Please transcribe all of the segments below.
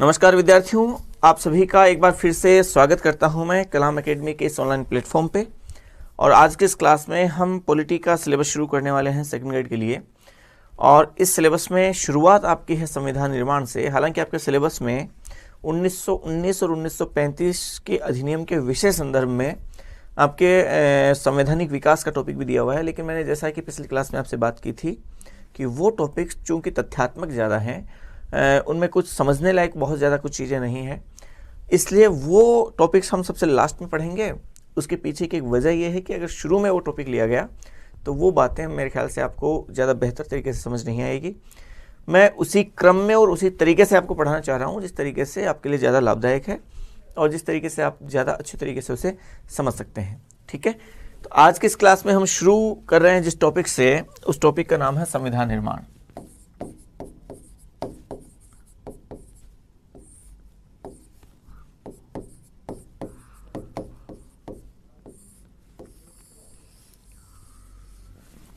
नमस्कार विद्यार्थियों, आप सभी का एक बार फिर से स्वागत करता हूं मैं कलाम एकेडमी के इस ऑनलाइन प्लेटफॉर्म पे। और आज के इस क्लास में हम पॉलिटी का सिलेबस शुरू करने वाले हैं सेकंड ग्रेड के लिए। और इस सिलेबस में शुरुआत आपकी है संविधान निर्माण से। हालांकि आपके सिलेबस में 1919 और 1935 के अधिनियम के विषय संदर्भ में आपके संवैधानिक विकास का टॉपिक भी दिया हुआ है, लेकिन मैंने जैसा कि पिछली क्लास में आपसे बात की थी कि वो टॉपिक्स चूँकि तथ्यात्मक ज़्यादा हैं, उनमें कुछ समझने लायक बहुत ज़्यादा कुछ चीज़ें नहीं हैं, इसलिए वो टॉपिक्स हम सबसे लास्ट में पढ़ेंगे। उसके पीछे की एक वजह यह है कि अगर शुरू में वो टॉपिक लिया गया तो वो बातें मेरे ख्याल से आपको ज़्यादा बेहतर तरीके से समझ नहीं आएगी। मैं उसी क्रम में और उसी तरीके से आपको पढ़ाना चाह रहा हूँ जिस तरीके से आपके लिए ज़्यादा लाभदायक है और जिस तरीके से आप ज़्यादा अच्छे तरीके से उसे समझ सकते हैं। ठीक है, तो आज की इस क्लास में हम शुरू कर रहे हैं जिस टॉपिक से, उस टॉपिक का नाम है संविधान निर्माण।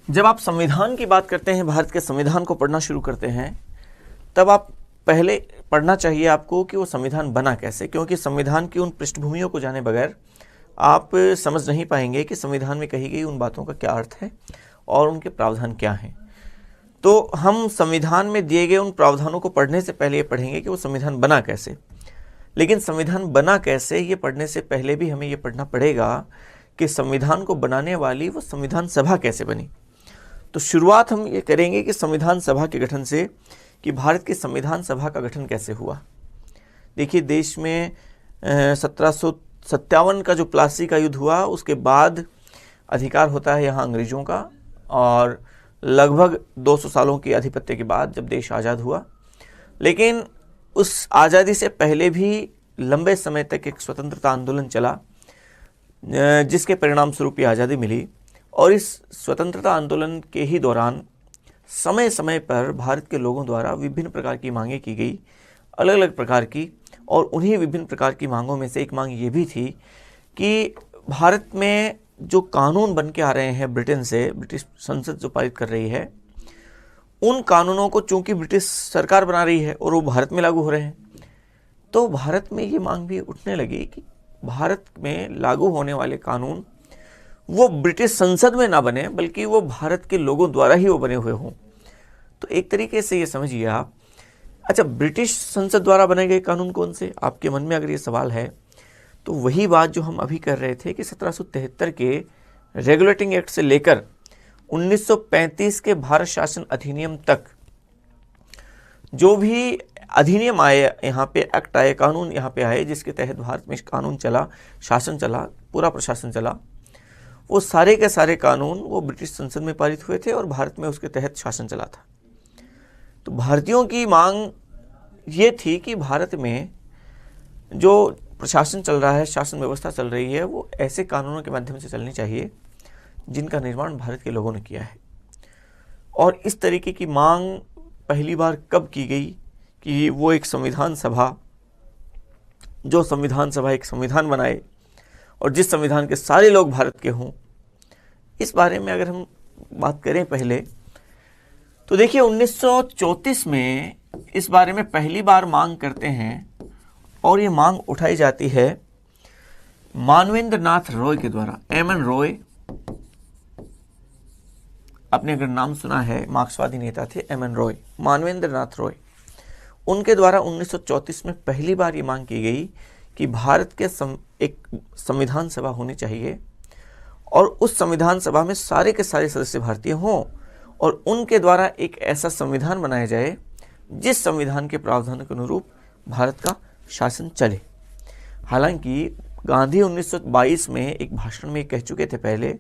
जब आप संविधान की बात करते हैं, भारत के संविधान को पढ़ना शुरू करते हैं, तब आप पहले पढ़ना चाहिए आपको कि वो संविधान बना कैसे, क्योंकि संविधान की उन पृष्ठभूमियों को जाने बगैर आप समझ नहीं पाएंगे कि संविधान में कही गई उन बातों का क्या अर्थ है और उनके प्रावधान क्या हैं। तो हम संविधान में दिए गए उन प्रावधानों को पढ़ने से पहले ये पढ़ेंगे कि वो संविधान बना कैसे। लेकिन संविधान बना कैसे ये पढ़ने से पहले भी हमें ये पढ़ना पड़ेगा कि संविधान को बनाने वाली वो संविधान सभा कैसे बनी। तो शुरुआत हम ये करेंगे कि संविधान सभा के गठन से, कि भारत की संविधान सभा का गठन कैसे हुआ। देखिए, देश में 1757 का जो प्लासी का युद्ध हुआ, उसके बाद अधिकार होता है यहाँ अंग्रेजों का, और लगभग 200 सालों की आधिपत्य के बाद जब देश आज़ाद हुआ। लेकिन उस आज़ादी से पहले भी लंबे समय तक एक स्वतंत्रता आंदोलन चला, जिसके परिणाम स्वरूप ये आज़ादी मिली। और इस स्वतंत्रता आंदोलन के ही दौरान समय समय पर भारत के लोगों द्वारा विभिन्न प्रकार की मांगें की गई, अलग अलग प्रकार की। और उन्हीं विभिन्न प्रकार की मांगों में से एक मांग ये भी थी कि भारत में जो कानून बन के आ रहे हैं ब्रिटेन से, ब्रिटिश संसद जो पारित कर रही है, उन कानूनों को चूंकि ब्रिटिश सरकार बना रही है और वो भारत में लागू हो रहे हैं, तो भारत में ये मांग भी उठने लगी कि भारत में लागू होने वाले कानून वो ब्रिटिश संसद में ना बने, बल्कि वो भारत के लोगों द्वारा ही वो बने हुए हों। तो एक तरीके से ये समझिए आप। अच्छा, ब्रिटिश संसद द्वारा बनाए गए कानून कौन से, आपके मन में अगर ये सवाल है, तो वही बात जो हम अभी कर रहे थे कि 1773 के रेगुलेटिंग एक्ट से लेकर 1935 के भारत शासन अधिनियम तक जो भी अधिनियम आए, यहाँ पे एक्ट आए, कानून यहाँ पे आए, जिसके तहत भारत में कानून चला, शासन चला, पूरा प्रशासन चला, वो सारे के सारे कानून वो ब्रिटिश संसद में पारित हुए थे और भारत में उसके तहत शासन चला था। तो भारतीयों की मांग ये थी कि भारत में जो प्रशासन चल रहा है, शासन व्यवस्था चल रही है, वो ऐसे कानूनों के माध्यम से चलनी चाहिए जिनका निर्माण भारत के लोगों ने किया है। और इस तरीके की मांग पहली बार कब की गई कि वो एक संविधान सभा, जो संविधान सभा एक संविधान बनाए और जिस संविधान के सारे लोग भारत के हों। इस बारे में अगर हम बात करें पहले, तो देखिए 1934 में इस बारे में पहली बार मांग करते हैं और ये मांग उठाई जाती है मानवेंद्र नाथ रॉय के द्वारा। एम.एन. रॉय, आपने अगर नाम सुना है, मार्क्सवादी नेता थे एम.एन. रॉय, मानवेंद्र नाथ रॉय, उनके द्वारा 1934 में पहली बार ये मांग की गई कि भारत के एक संविधान सभा होनी चाहिए और उस संविधान सभा में सारे के सारे सदस्य भारतीय हों और उनके द्वारा एक ऐसा संविधान बनाया जाए जिस संविधान के प्रावधानों के अनुरूप भारत का शासन चले। हालांकि गांधी 1922 में एक भाषण में कह चुके थे पहले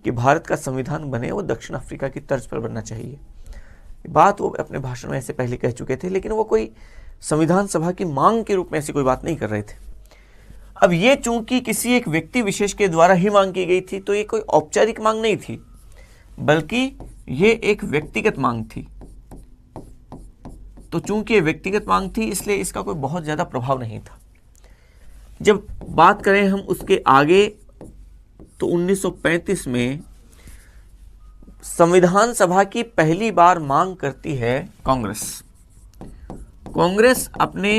कि भारत का संविधान बने वो दक्षिण अफ्रीका की तर्ज पर बनना चाहिए। बात वो अपने भाषण में ऐसे पहले कह चुके थे, लेकिन वो कोई संविधान सभा की मांग के रूप में ऐसी कोई बात नहीं कर रहे थे। अब ये चूंकि किसी एक व्यक्ति विशेष के द्वारा ही मांग की गई थी, तो ये कोई औपचारिक मांग नहीं थी, बल्कि ये एक व्यक्तिगत मांग थी। तो चूंकि ये व्यक्तिगत मांग थी, इसलिए इसका कोई बहुत ज्यादा प्रभाव नहीं था। जब बात करें हम उसके आगे, तो 1935 में संविधान सभा की पहली बार मांग करती है कांग्रेस। कांग्रेस अपने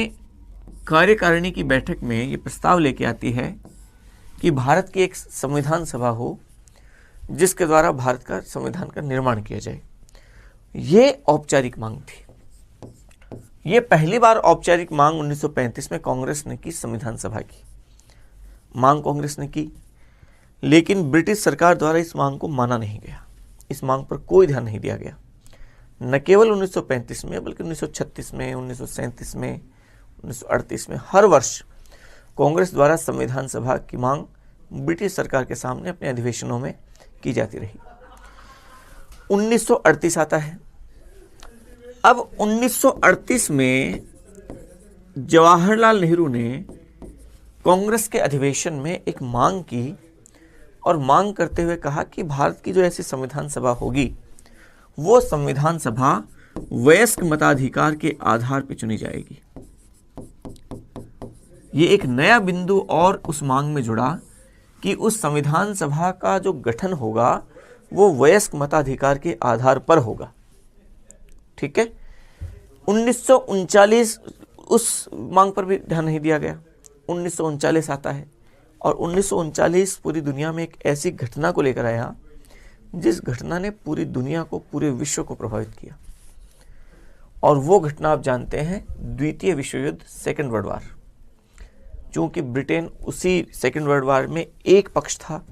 कार्यकारिणी की बैठक में ये प्रस्ताव लेके आती है कि भारत की एक संविधान सभा हो जिसके द्वारा भारत का संविधान का निर्माण किया जाए। ये औपचारिक मांग थी। ये पहली बार औपचारिक मांग 1935 में कांग्रेस ने की, संविधान सभा की मांग कांग्रेस ने की, लेकिन ब्रिटिश सरकार द्वारा इस मांग को माना नहीं गया। इस मांग पर कोई ध्यान नहीं दिया गया। न केवल 1935 में बल्कि 1936 में, 1937 में, 1938 में हर वर्ष कांग्रेस द्वारा संविधान सभा की मांग ब्रिटिश सरकार के सामने अपने अधिवेशनों में की जाती रही। 1938 आता है। अब 1938 में जवाहरलाल नेहरू ने कांग्रेस के अधिवेशन में एक मांग की और मांग करते हुए कहा कि भारत की जो ऐसी संविधान सभा होगी वो संविधान सभा वयस्क मताधिकार के आधार पर चुनी जाएगी। ये एक नया बिंदु और उस मांग में जुड़ा कि उस संविधान सभा का जो गठन होगा वो वयस्क मताधिकार के आधार पर होगा। ठीक है। 1939 उस मांग पर भी ध्यान नहीं दिया गया। 1939 आता है और 1939 पूरी दुनिया में एक ऐसी घटना को लेकर आया जिस घटना ने पूरी दुनिया को, पूरे विश्व को प्रभावित किया। और वो घटना आप जानते हैं, द्वितीय विश्व युद्ध, सेकेंड वर्ल्ड वार। चूंकि ब्रिटेन उसी सेकेंड वर्ल्ड वार में एक पक्ष था,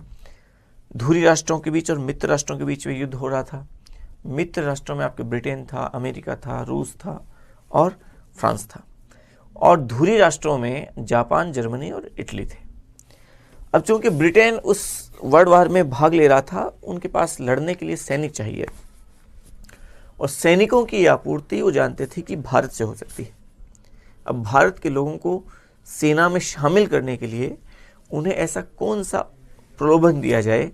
धुरी राष्ट्रों के बीच और मित्र राष्ट्रों के बीच में युद्ध हो रहा था। मित्र राष्ट्रों में आपके ब्रिटेन था, अमेरिका था, रूस था और फ्रांस था, और धुरी राष्ट्रों में जापान, जर्मनी और इटली थे। अब चूंकि ब्रिटेन उस वर्ल्ड वार में भाग ले रहा था, उनके पास लड़ने के लिए सैनिक चाहिए, और सैनिकों की आपूर्ति वो जानते थे कि भारत से हो सकती है। अब भारत के लोगों को सेना में शामिल करने के लिए उन्हें ऐसा कौन सा प्रलोभन दिया जाए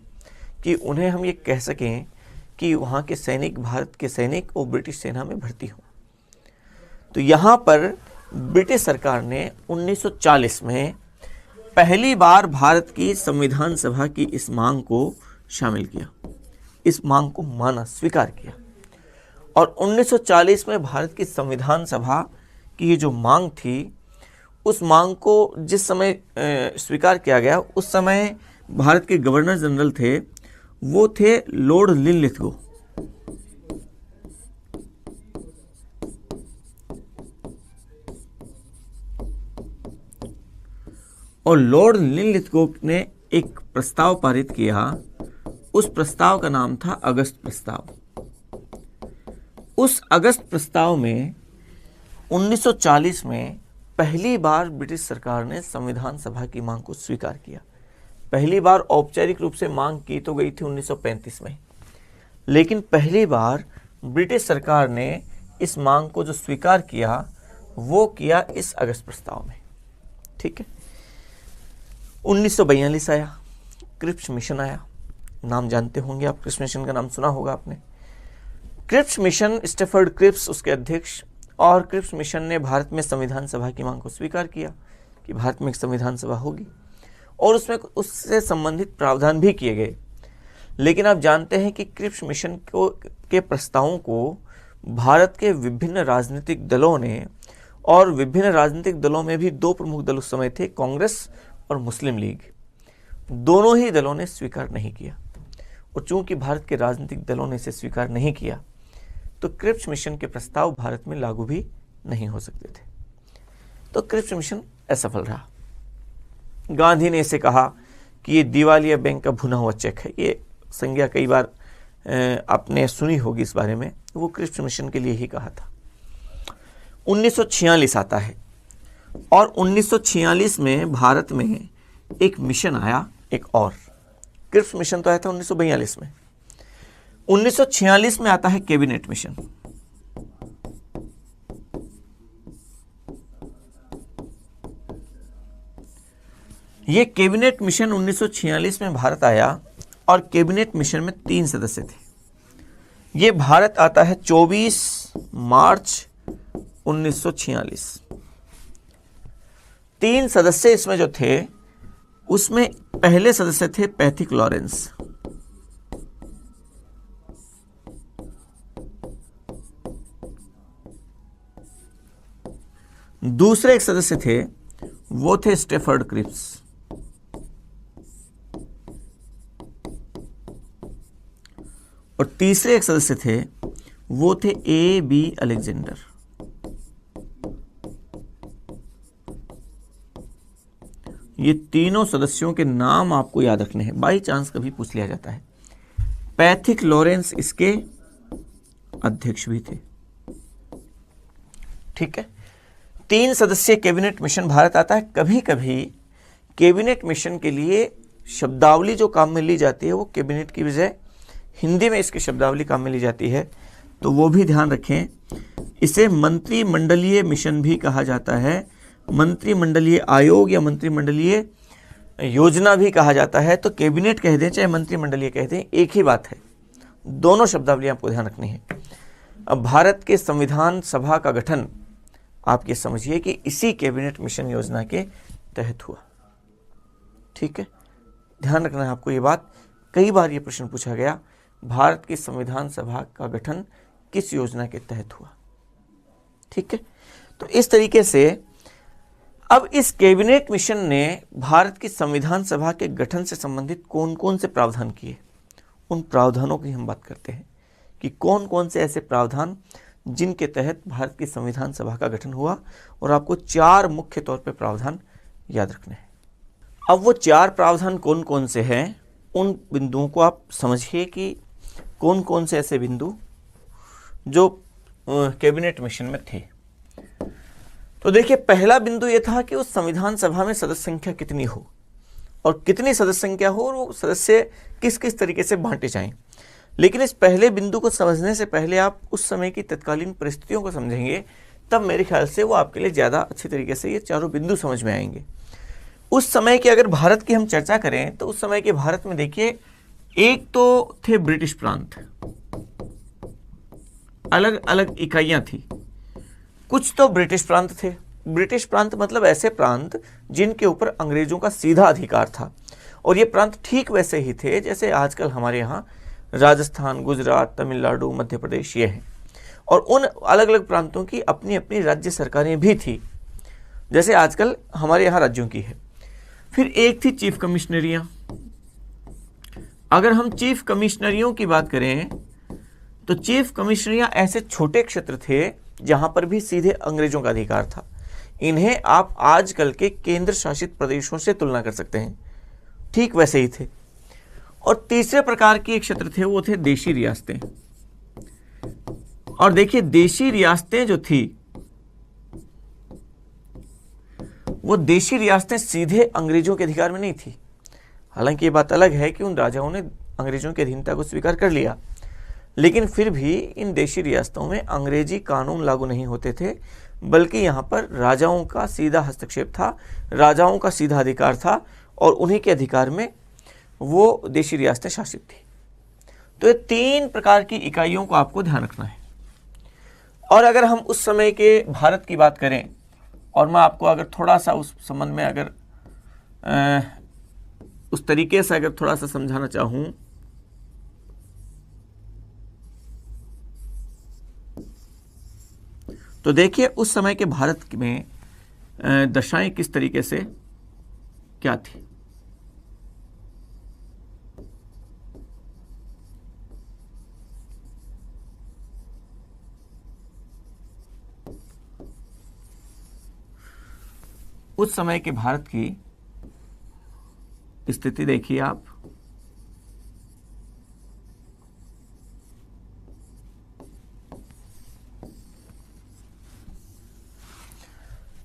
कि उन्हें हम ये कह सकें कि वहाँ के सैनिक, भारत के सैनिक और ब्रिटिश सेना में भर्ती हों। तो यहाँ पर ब्रिटिश सरकार ने 1940 में पहली बार भारत की संविधान सभा की इस मांग को शामिल किया, इस मांग को माना, स्वीकार किया। और 1940 में भारत की संविधान सभा की ये जो मांग थी, उस मांग को जिस समय स्वीकार किया गया, उस समय भारत के गवर्नर जनरल थे, वो थे लॉर्ड लिनलिथगो। और लॉर्ड लिनलिथगो ने एक प्रस्ताव पारित किया। उस प्रस्ताव का नाम था अगस्त प्रस्ताव। उस अगस्त प्रस्ताव में 1940 में पहली बार ब्रिटिश सरकार ने संविधान सभा की मांग को स्वीकार किया। पहली बार औपचारिक रूप से मांग की तो गई थी 1935 में, लेकिन पहली बार ब्रिटिश सरकार ने इस मांग को जो स्वीकार किया वो किया इस अगस्त प्रस्ताव में। ठीक है। 1942 आया, क्रिप्स मिशन आया। नाम जानते होंगे आप, क्रिप्स मिशन का नाम सुना होगा आपने। क्रिप्स मिशन, स्टैफर्ड क्रिप्स उसके अध्यक्ष, और क्रिप्स मिशन ने भारत में संविधान सभा की मांग को स्वीकार किया कि भारत में एक संविधान सभा होगी, और उसमें उससे संबंधित प्रावधान भी किए गए। लेकिन आप जानते हैं कि क्रिप्स मिशन के प्रस्तावों को भारत के विभिन्न राजनीतिक दलों ने, और विभिन्न राजनीतिक दलों में भी दो प्रमुख दल उस समय थे, कांग्रेस और मुस्लिम लीग, दोनों ही दलों ने स्वीकार नहीं किया। और चूंकि भारत के राजनीतिक दलों ने इसे स्वीकार नहीं किया, तो क्रिप्स मिशन के प्रस्ताव भारत में लागू भी नहीं हो सकते थे। तो क्रिप्स मिशन असफल रहा। गांधी ने इसे कहा कि ये दिवालिया बैंक का भुना हुआ चेक है। ये संज्ञा कई बार आपने सुनी होगी इस बारे में। वो क्रिप्स मिशन के लिए ही कहा था। 1946 आता है, और 1946 में भारत में एक मिशन आया, एक और। क्रिप्स मिशन तो आया था 1942 में। 1946 में आता है कैबिनेट मिशन। ये कैबिनेट मिशन 1946 में भारत आया, और कैबिनेट मिशन में 3 सदस्य थे। ये भारत आता है 24 मार्च 1946। 3 सदस्य इसमें जो थे, उसमें पहले सदस्य थे पैथिक लॉरेंस। दूसरे एक सदस्य थे वो थे स्टेफर्ड क्रिप्स। और तीसरे एक सदस्य थे वो थे A.B. अलेक्जेंडर। ये तीनों सदस्यों के नाम आपको याद रखने हैं, बाई चांस कभी पूछ लिया जाता है। पैथिक लॉरेंस इसके अध्यक्ष भी थे। ठीक है, 3 सदस्यीय कैबिनेट मिशन भारत आता है। कभी कभी कैबिनेट मिशन के लिए शब्दावली जो काम में ली जाती है वो कैबिनेट की बजाय हिंदी में इसकी शब्दावली काम में ली जाती है, तो वो भी ध्यान रखें। इसे मंत्रिमंडलीय मिशन भी कहा जाता है, मंत्रिमंडलीय आयोग या मंत्रिमंडलीय योजना भी कहा जाता है। तो कैबिनेट कह दें चाहे मंत्रिमंडलीय कह दें, एक ही बात है, दोनों शब्दावली आपको ध्यान रखनी है। अब भारत के संविधान सभा का गठन आप ये समझिए कि इसी कैबिनेट मिशन योजना के तहत हुआ। ठीक है, ध्यान रखना है आपको ये बात, कई बार ये प्रश्न पूछा गया, भारत की संविधान सभा का गठन किस योजना के तहत हुआ। ठीक है, तो इस तरीके से अब इस कैबिनेट मिशन ने भारत की संविधान सभा के गठन से संबंधित कौन कौन से प्रावधान किए, उन प्रावधानों की हम बात करते हैं कि कौन कौन से ऐसे प्रावधान जिनके तहत भारत की संविधान सभा का गठन हुआ। और आपको 4 मुख्य तौर पे प्रावधान याद रखने हैं। अब वो 4 प्रावधान कौन कौन से हैं, उन बिंदुओं को आप समझिए कि कौन कौन से ऐसे बिंदु जो कैबिनेट मिशन में थे। तो देखिए, पहला बिंदु यह था कि उस संविधान सभा में सदस्य संख्या कितनी हो और कितनी सदस्य संख्या हो और वो सदस्य किस किस तरीके से बांटे जाएं। लेकिन इस पहले बिंदु को समझने से पहले आप उस समय की तत्कालीन परिस्थितियों को समझेंगे, तब मेरे ख्याल से वो आपके लिए ज़्यादा अच्छी तरीके से ये चारों बिंदु समझ में आएंगे। उस समय की अगर भारत की हम चर्चा करें तो उस समय के भारत में देखिए, एक तो थे ब्रिटिश प्रांत, अलग अलग इकाइयां थी। कुछ तो ब्रिटिश प्रांत थे। ब्रिटिश प्रांत मतलब ऐसे प्रांत जिनके ऊपर अंग्रेजों का सीधा अधिकार था, और ये प्रांत ठीक वैसे ही थे जैसे आजकल हमारे यहाँ राजस्थान, गुजरात, तमिलनाडु, मध्य प्रदेश ये हैं। और उन अलग अलग प्रांतों की अपनी अपनी राज्य सरकारें भी थी, जैसे आजकल हमारे यहाँ राज्यों की है। फिर एक थी चीफ कमिश्नरियां। अगर हम चीफ कमिश्नरियों की बात करें तो चीफ कमिश्नरियां ऐसे छोटे क्षेत्र थे जहां पर भी सीधे अंग्रेजों का अधिकार था। इन्हें आप आजकल के केंद्र शासित प्रदेशों से तुलना कर सकते हैं, ठीक वैसे ही थे। और तीसरे प्रकार के एक क्षेत्र थे वो थे देशी रियासतें। और देखिए, देशी रियासतें जो थी वो देशी रियासतें सीधे अंग्रेजों के अधिकार में नहीं थी। हालांकि ये बात अलग है कि उन राजाओं ने अंग्रेजों की अधीनता को स्वीकार कर लिया, लेकिन फिर भी इन देशी रियासतों में अंग्रेजी कानून लागू नहीं होते थे, बल्कि यहाँ पर राजाओं का सीधा हस्तक्षेप था, राजाओं का सीधा अधिकार था, और उन्हीं के अधिकार में वो देशी रियासतें शासित थी। तो ये 3 प्रकार की इकाइयों को आपको ध्यान रखना है। और अगर हम उस समय के भारत की बात करें, और मैं आपको अगर थोड़ा सा उस संबंध में अगर उस तरीके से अगर थोड़ा सा समझाना चाहूं, तो देखिए उस समय के भारत में दशाएं किस तरीके से क्या थी। उस समय के भारत की स्थिति देखिए आप।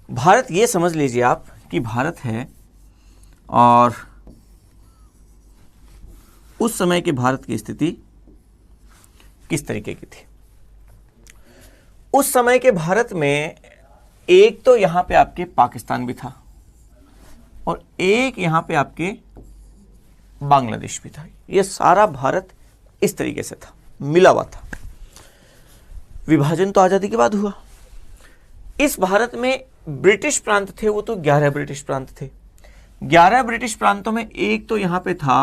भारत ये समझ लीजिए आप कि भारत है, और उस समय के भारत की स्थिति किस तरीके की थी। उस समय के भारत में एक तो यहां पे आपके पाकिस्तान भी था, और एक यहां पे आपके बांग्लादेश भी था। ये सारा भारत इस तरीके से था, मिला हुआ था। विभाजन तो आजादी के बाद हुआ। इस भारत में ब्रिटिश प्रांत थे, वो तो 11 ब्रिटिश प्रांत थे। 11 ब्रिटिश प्रांतों में एक तो यहां पे था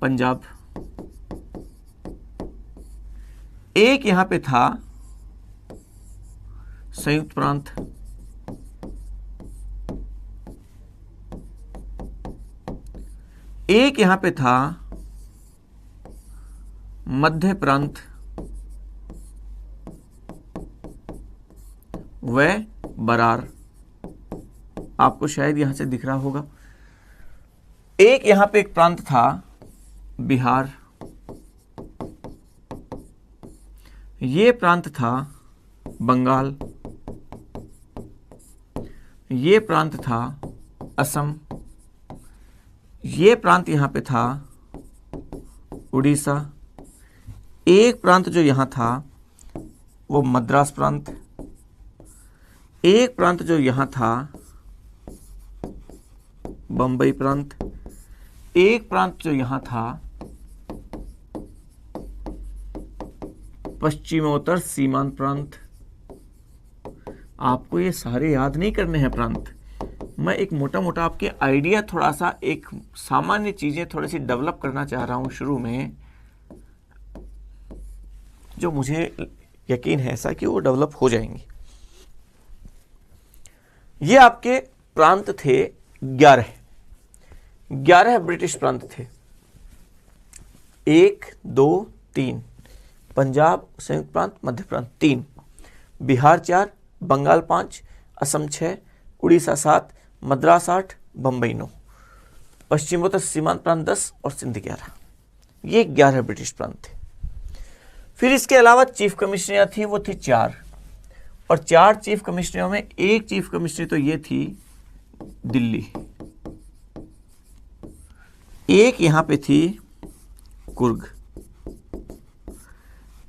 पंजाब, एक यहां पे था संयुक्त प्रांत, एक यहां पे था मध्य प्रांत व बरार, आपको शायद यहां से दिख रहा होगा। एक यहां पे एक प्रांत था बिहार, ये प्रांत था बंगाल, ये प्रांत था असम, ये प्रांत यहां पे था उड़ीसा, एक प्रांत जो यहां था वो मद्रास प्रांत, एक प्रांत जो यहां था बंबई प्रांत, एक प्रांत जो यहां था पश्चिमोत्तर सीमांत प्रांत। आपको ये सारे याद नहीं करने हैं प्रांत, मैं एक मोटा मोटा आपके आइडिया, थोड़ा सा एक सामान्य चीजें थोड़ी सी डेवलप करना चाह रहा हूं शुरू में, जो मुझे यकीन है ऐसा कि वो डेवलप हो जाएंगी। ये आपके प्रांत थे 11 ब्रिटिश प्रांत थे। 1 2 3 पंजाब संयुक्त प्रांत, मध्य प्रांत 3, बिहार 4, बंगाल 5, असम 6, उड़ीसा 7, मद्रास 8, बंबई 9, पश्चिमोत्तर सीमांत प्रांत 10 और सिंध 11। ये 11 ब्रिटिश प्रांत थे। फिर इसके अलावा चीफ कमिश्नरियां थी, वो थी 4, और 4 चीफ कमिश्नरियों में एक चीफ कमिश्नरी तो ये थी दिल्ली, एक यहां पे थी कुर्ग,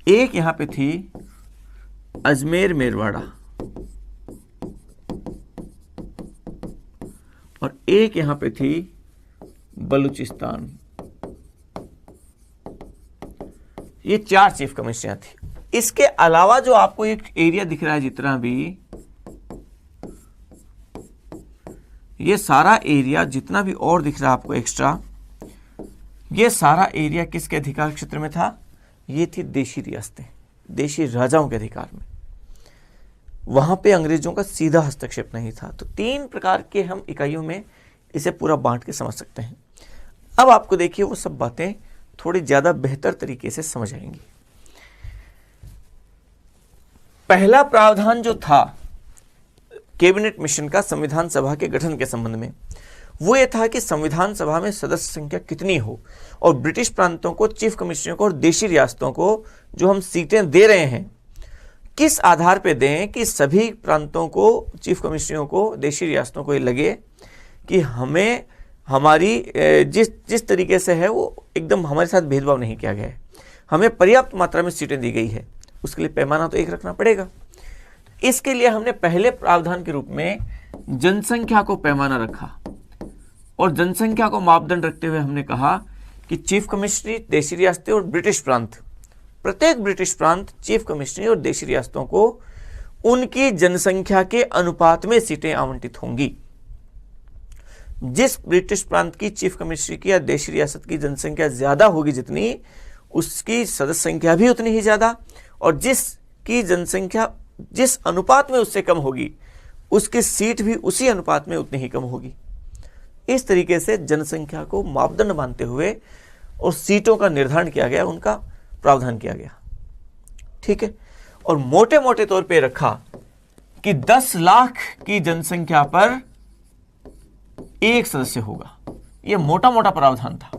एक यहां पे थी अजमेर मेरवाड़ा, और एक यहां पे थी बलूचिस्तान। ये 4 चीफ कमिश्नरियां थी। इसके अलावा जो आपको एक एरिया दिख रहा है जितना भी, ये सारा एरिया जितना भी और दिख रहा है आपको एक्स्ट्रा, ये सारा एरिया किसके अधिकार क्षेत्र में था? ये थी देशी रियासतें, देशी राजाओं के अधिकार में। वहां पे अंग्रेजों का सीधा हस्तक्षेप नहीं था। तो 3 प्रकार के हम इकाइयों में इसे पूरा बांट के समझ सकते हैं। अब आपको देखिए वो सब बातें थोड़ी ज्यादा बेहतर तरीके से समझ आएंगी। पहला प्रावधान जो था कैबिनेट मिशन का संविधान सभा के गठन के संबंध में, वो ये था कि संविधान सभा में सदस्य संख्या कितनी हो, और ब्रिटिश प्रांतों को, चीफ कमिश्नरों को और देशी रियासतों को जो हम सीटें दे रहे हैं, किस आधार पे दें कि सभी प्रांतों को, चीफ कमिश्नरों को, देशी रियासतों को ये लगे कि हमें हमारी जिस तरीके से है वो एकदम हमारे साथ भेदभाव नहीं किया गया है, हमें पर्याप्त मात्रा में सीटें दी गई है। उसके लिए पैमाना तो एक रखना पड़ेगा। इसके लिए हमने पहले प्रावधान के रूप में जनसंख्या को पैमाना रखा, और जनसंख्या को मापदंड रखते हुए हमने कहा कि चीफ कमिश्नरी, देशी रियासतें और ब्रिटिश प्रांत, प्रत्येक ब्रिटिश प्रांत चीफ कमिश्नरी और देशी रियासतों को उनकी जनसंख्या के अनुपात में सीटें आवंटित होंगी। जिस ब्रिटिश प्रांत की चीफ कमिश्नरी की या देशी रियासत की जनसंख्या ज्यादा होगी जितनी, उसकी सदस्य संख्या भी उतनी ही ज्यादा, और जिसकी जनसंख्या जिस अनुपात में उससे कम होगी, उसकी सीट भी उसी अनुपात में उतनी ही कम होगी। इस तरीके से जनसंख्या को मापदंड मानते हुए और सीटों का निर्धारण किया गया, उनका प्रावधान किया गया। ठीक है, और मोटे मोटे तौर पे रखा कि 10 लाख की जनसंख्या पर एक सदस्य होगा। यह मोटा मोटा प्रावधान था।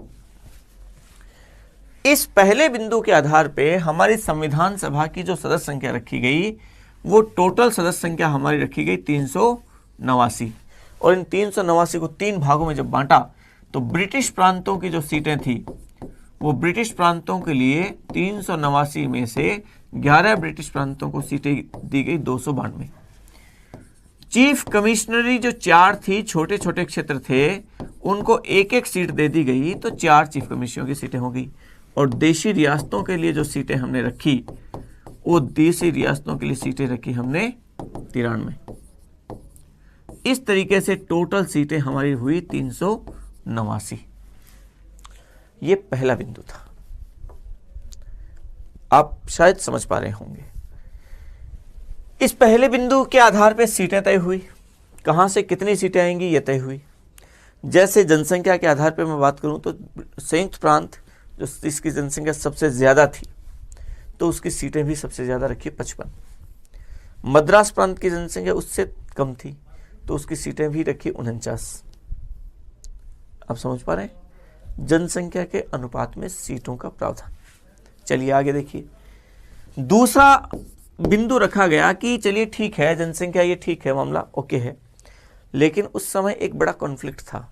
इस पहले बिंदु के आधार पे हमारी संविधान सभा की जो सदस्य संख्या रखी गई, वो टोटल सदस्य संख्या हमारी रखी गई 389, और इन 389 को 3 भागों में जब बांटा, तो ब्रिटिश प्रांतों की जो सीटें थी, वो ब्रिटिश प्रांतों के लिए 389 में से 11 ब्रिटिश प्रांतों को सीटें दी गई 292। चीफ कमिश्नरी जो 4 थी, छोटे छोटे क्षेत्र थे, उनको एक एक सीट दे दी गई, तो 4 चीफ कमिश्नरियों की सीटें हो गई। और देशी रियासतों के लिए जो सीटें हमने रखी, वो देशी रियासतों के लिए सीटें रखी हमने 93। इस तरीके से टोटल सीटें हमारी हुई 389। ये पहला बिंदु था। आप शायद समझ पा रहे होंगे। इस पहले बिंदु के आधार पर सीटें तय हुई, कहां से कितनी सीटें आएंगी ये तय हुई। जैसे जनसंख्या के आधार पर मैं बात करूं तो संयुक्त प्रांत जो इसकी जनसंख्या सबसे ज़्यादा थी तो उसकी सीटें भी सबसे ज़्यादा रखी 55। मद्रास प्रांत की जनसंख्या उससे कम थी तो उसकी सीटें भी रखी 49। आप समझ पा रहे हैं जनसंख्या के अनुपात में सीटों का प्रावधान। चलिए आगे देखिए, दूसरा बिंदु रखा गया कि चलिए ठीक है जनसंख्या ये ठीक है, मामला ओके है, लेकिन उस समय एक बड़ा कॉन्फ्लिक्ट था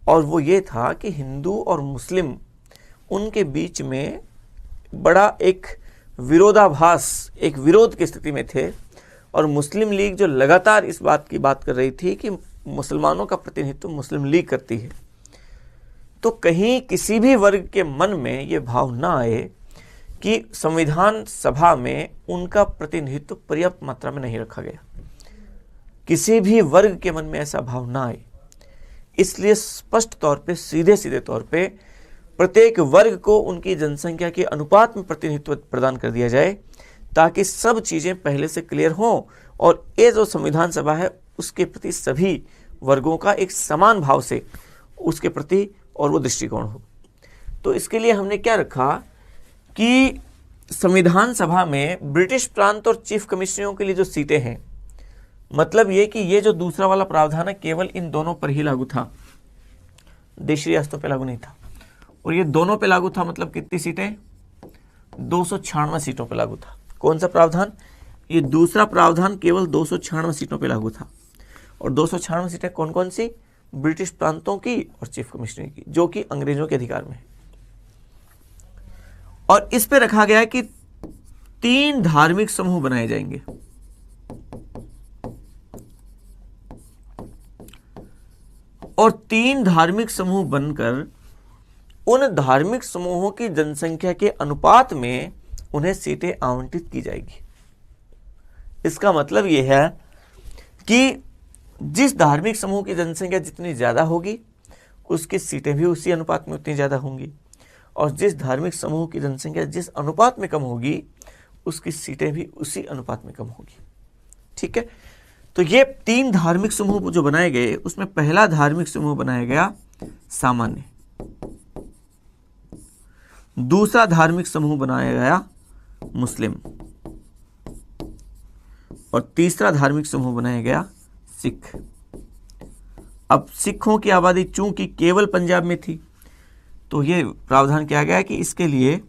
और वो ये था कि हिंदू और मुस्लिम उनके बीच में बड़ा एक विरोधाभास, एक विरोध की स्थिति में थे और मुस्लिम लीग जो लगातार इस बात की बात कर रही थी कि मुसलमानों का प्रतिनिधित्व मुस्लिम लीग करती है, तो कहीं किसी भी वर्ग के मन में ये भाव ना आए कि संविधान सभा में उनका प्रतिनिधित्व पर्याप्त मात्रा में नहीं रखा गया, किसी भी वर्ग के मन में ऐसा भाव ना आए, इसलिए स्पष्ट तौर पे सीधे सीधे तौर पे प्रत्येक वर्ग को उनकी जनसंख्या के अनुपात में प्रतिनिधित्व प्रदान कर दिया जाए ताकि सब चीज़ें पहले से क्लियर हों और ये जो संविधान सभा है उसके प्रति सभी वर्गों का एक समान भाव से उसके प्रति और वो दृष्टिकोण हो। तो इसके लिए हमने क्या रखा कि संविधान सभा में ब्रिटिश प्रांत और चीफ कमिश्नरों के लिए जो सीटें हैं, मतलब ये कि ये जो दूसरा वाला प्रावधान है केवल इन दोनों पर ही लागू था, देशी रियासतों पर लागू नहीं था, और ये दोनों पे लागू था। मतलब कितनी सीटें? 296 सीटों पे लागू था। कौन सा प्रावधान? ये दूसरा प्रावधान केवल 296 सीटों पे लागू था। और 296 सीटें कौन कौन सी? ब्रिटिश प्रांतों की और चीफ कमिश्नर की, जो कि अंग्रेजों के अधिकार में है। और इस पे रखा गया कि 3 धार्मिक समूह बनाए जाएंगे। और 3 धार्मिक समूह बनकर उन धार्मिक समूहों की जनसंख्या के अनुपात में उन्हें सीटें आवंटित की जाएगी। इसका मतलब यह है कि जिस धार्मिक समूह की जनसंख्या जितनी ज़्यादा होगी उसकी सीटें भी उसी अनुपात में उतनी ज़्यादा होंगी, और जिस धार्मिक समूह की जनसंख्या जिस अनुपात में कम होगी उसकी सीटें भी उसी अनुपात में कम होगी। ठीक है, तो ये 3 धार्मिक समूह जो बनाए गए उसमें पहला धार्मिक समूह बनाया गया सामान्य, दूसरा धार्मिक समूह बनाया गया मुस्लिम, और तीसरा धार्मिक समूह बनाया गया सिख। अब सिखों की आबादी चूंकि केवल पंजाब में थी तो ये प्रावधान किया गया कि इसके लिए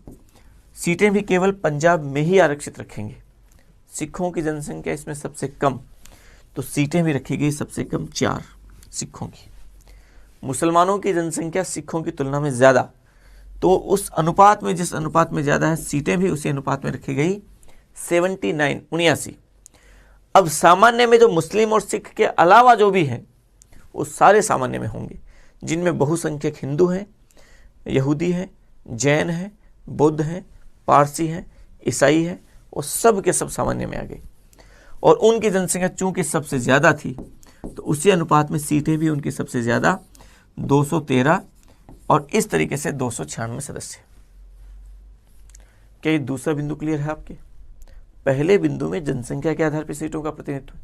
सीटें भी केवल पंजाब में ही आरक्षित रखेंगे। सिखों की जनसंख्या इसमें सबसे कम, तो सीटें भी रखी गई सबसे कम 4 सिखों की। मुसलमानों की जनसंख्या सिखों की तुलना में ज़्यादा, तो उस अनुपात में जिस अनुपात में ज़्यादा है सीटें भी उसी अनुपात में रखी गई 79। अब सामान्य में जो मुस्लिम और सिख के अलावा जो भी हैं वो सारे सामान्य में होंगे, जिनमें बहुसंख्यक हिंदू हैं, यहूदी हैं, जैन हैं, बुद्ध हैं, पारसी हैं, ईसाई हैं, वो सब के सब सामान्य में आ गए। और उनकी जनसंख्या चूंकि सबसे ज़्यादा थी तो उसी अनुपात में सीटें भी उनकी सबसे ज़्यादा 213, और इस तरीके से 296 सदस्य। क्या ये दूसरा बिंदु क्लियर है आपके? पहले बिंदु में जनसंख्या के आधार पर सीटों का प्रतिनिधित्व,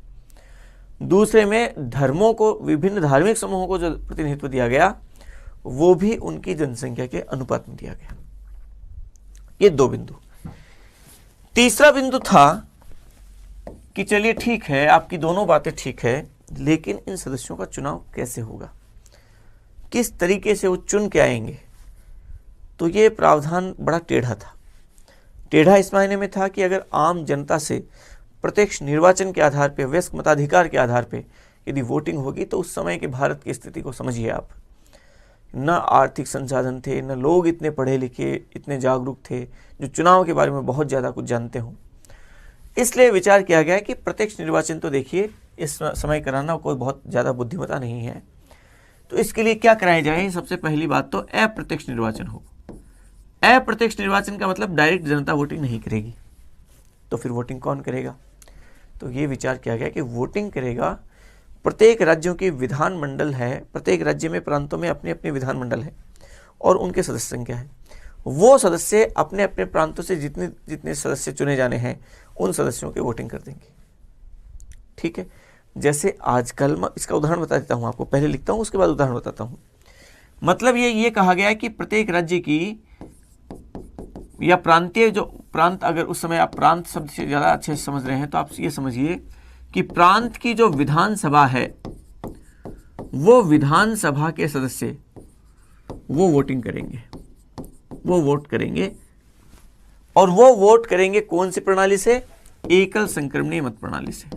दूसरे में धर्मों को, विभिन्न धार्मिक समूहों को जो प्रतिनिधित्व दिया गया वो भी उनकी जनसंख्या के अनुपात में दिया गया। ये 2 बिंदु। तीसरा बिंदु था कि चलिए ठीक है, आपकी दोनों बातें ठीक है, लेकिन इन सदस्यों का चुनाव कैसे होगा, किस तरीके से वो चुन के आएंगे। तो ये प्रावधान बड़ा टेढ़ा था। टेढ़ा इस मायने में था कि अगर आम जनता से प्रत्यक्ष निर्वाचन के आधार पर, वयस्क मताधिकार के आधार पर यदि वोटिंग होगी तो उस समय के भारत की स्थिति को समझिए आप। न आर्थिक संसाधन थे, न लोग इतने पढ़े लिखे, इतने जागरूक थे जो चुनाव के बारे में बहुत ज़्यादा कुछ जानते हों। इसलिए विचार किया गया कि प्रत्यक्ष निर्वाचन तो देखिए इस समय कराना कोई बहुत ज़्यादा बुद्धिमता नहीं है, तो इसके लिए क्या कराया जाए? सबसे पहली बात तो अप्रत्यक्ष निर्वाचन हो। अप्रत्यक्ष निर्वाचन का मतलब डायरेक्ट जनता वोटिंग नहीं करेगी, तो फिर वोटिंग कौन करेगा? तो ये विचार किया गया कि वोटिंग करेगा, प्रत्येक राज्यों की विधानमंडल है, प्रत्येक राज्य में प्रांतों में अपने अपने विधानमंडल है और उनके सदस्य संख्या है। वो सदस्य अपने अपने प्रांतों से जितने जितने सदस्य चुने जाने हैं उन सदस्यों की वोटिंग कर देंगे। ठीक है, जैसे आजकल, मैं इसका उदाहरण बता देता हूँ आपको, पहले लिखता हूँ उसके बाद उदाहरण बताता हूँ। मतलब ये कहा गया है कि प्रत्येक राज्य की या प्रांतीय, जो प्रांत, अगर उस समय आप प्रांत शब्द से ज़्यादा अच्छे से समझ रहे हैं तो आप ये समझिए कि प्रांत की जो विधानसभा है, वो विधानसभा के सदस्य वो वोटिंग करेंगे, वो वोट करेंगे, और वो वोट करेंगे कौन सी प्रणाली से? एकल संक्रमणीय मत प्रणाली से।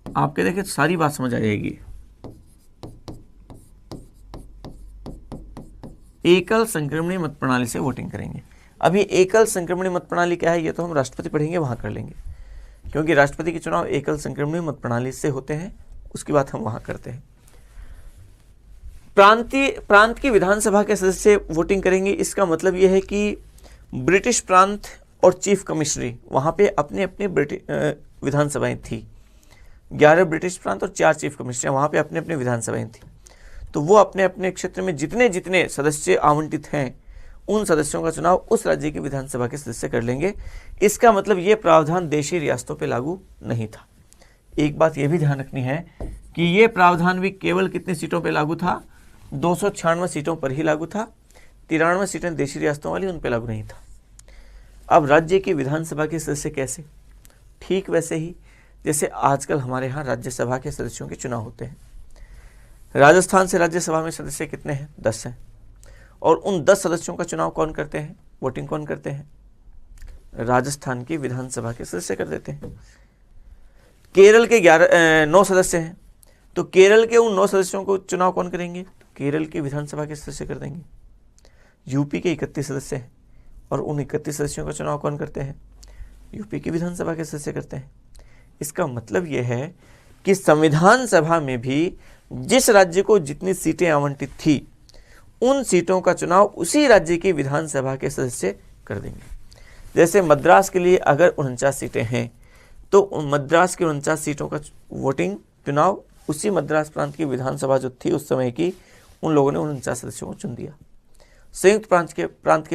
आपके देखिए सारी बात समझ आ जाएगी। एकल संक्रमणीय मत प्रणाली से वोटिंग करेंगे। अभी एकल संक्रमणीय मत प्रणाली क्या है, ये तो हम राष्ट्रपति पढ़ेंगे, वहां कर लेंगे, क्योंकि राष्ट्रपति के चुनाव एकल संक्रमणीय मत प्रणाली से होते हैं, उसकी बात हम वहां करते हैं। प्रांत की विधानसभा के सदस्य वोटिंग करेंगे। इसका मतलब यह है कि ब्रिटिश प्रांत और चीफ कमिश्नरी, वहां पे अपने अपने विधानसभाएं थी। 11 ब्रिटिश प्रांत और 4 चीफ कमिश्नरी, वहां पे अपने अपने विधानसभाएं थी। तो वो अपने अपने क्षेत्र में जितने जितने सदस्य आवंटित हैं, उन सदस्यों का चुनाव उस राज्य की विधानसभा के सदस्य कर लेंगे। इसका मतलब ये प्रावधान देशी रियासतों पे लागू नहीं था। एक बात ये भी ध्यान रखनी है कि ये प्रावधान भी केवल कितनी सीटों पे लागू था? 296 सीटों पर ही लागू था। 93 सीटें देशी रियासतों वाली, उन पे लागू नहीं था। अब राज्य की विधानसभा के सदस्य कैसे? ठीक वैसे ही जैसे आजकल हमारे यहाँ राज्यसभा के सदस्यों के चुनाव होते हैं। राजस्थान से राज्यसभा में सदस्य कितने हैं? 10 हैं। और उन 10 सदस्यों का चुनाव कौन करते हैं? वोटिंग कौन करते हैं? राजस्थान की विधानसभा के सदस्य कर देते हैं। केरल के 9 सदस्य हैं, तो केरल के उन 9 सदस्यों को चुनाव कौन करेंगे? केरल की विधानसभा के सदस्य कर देंगे। यूपी के 31 सदस्य हैं, और उन 31 सदस्यों का चुनाव कौन करते हैं? यूपी की विधानसभा के सदस्य करते हैं। इसका मतलब यह है कि संविधान सभा में भी जिस राज्य को जितनी सीटें आवंटित थी, उन सीटों का चुनाव उसी राज्य की विधानसभा के सदस्य कर देंगे। जैसे मद्रास के लिए अगर 49 सीटें हैं, तो मद्रास की 49 सीटों का वोटिंग चुनाव उसी मद्रास प्रांत की विधानसभा जो थी उस समय की, उन लोगों ने 49 सदस्यों को चुन दिया। संयुक्त प्रांत के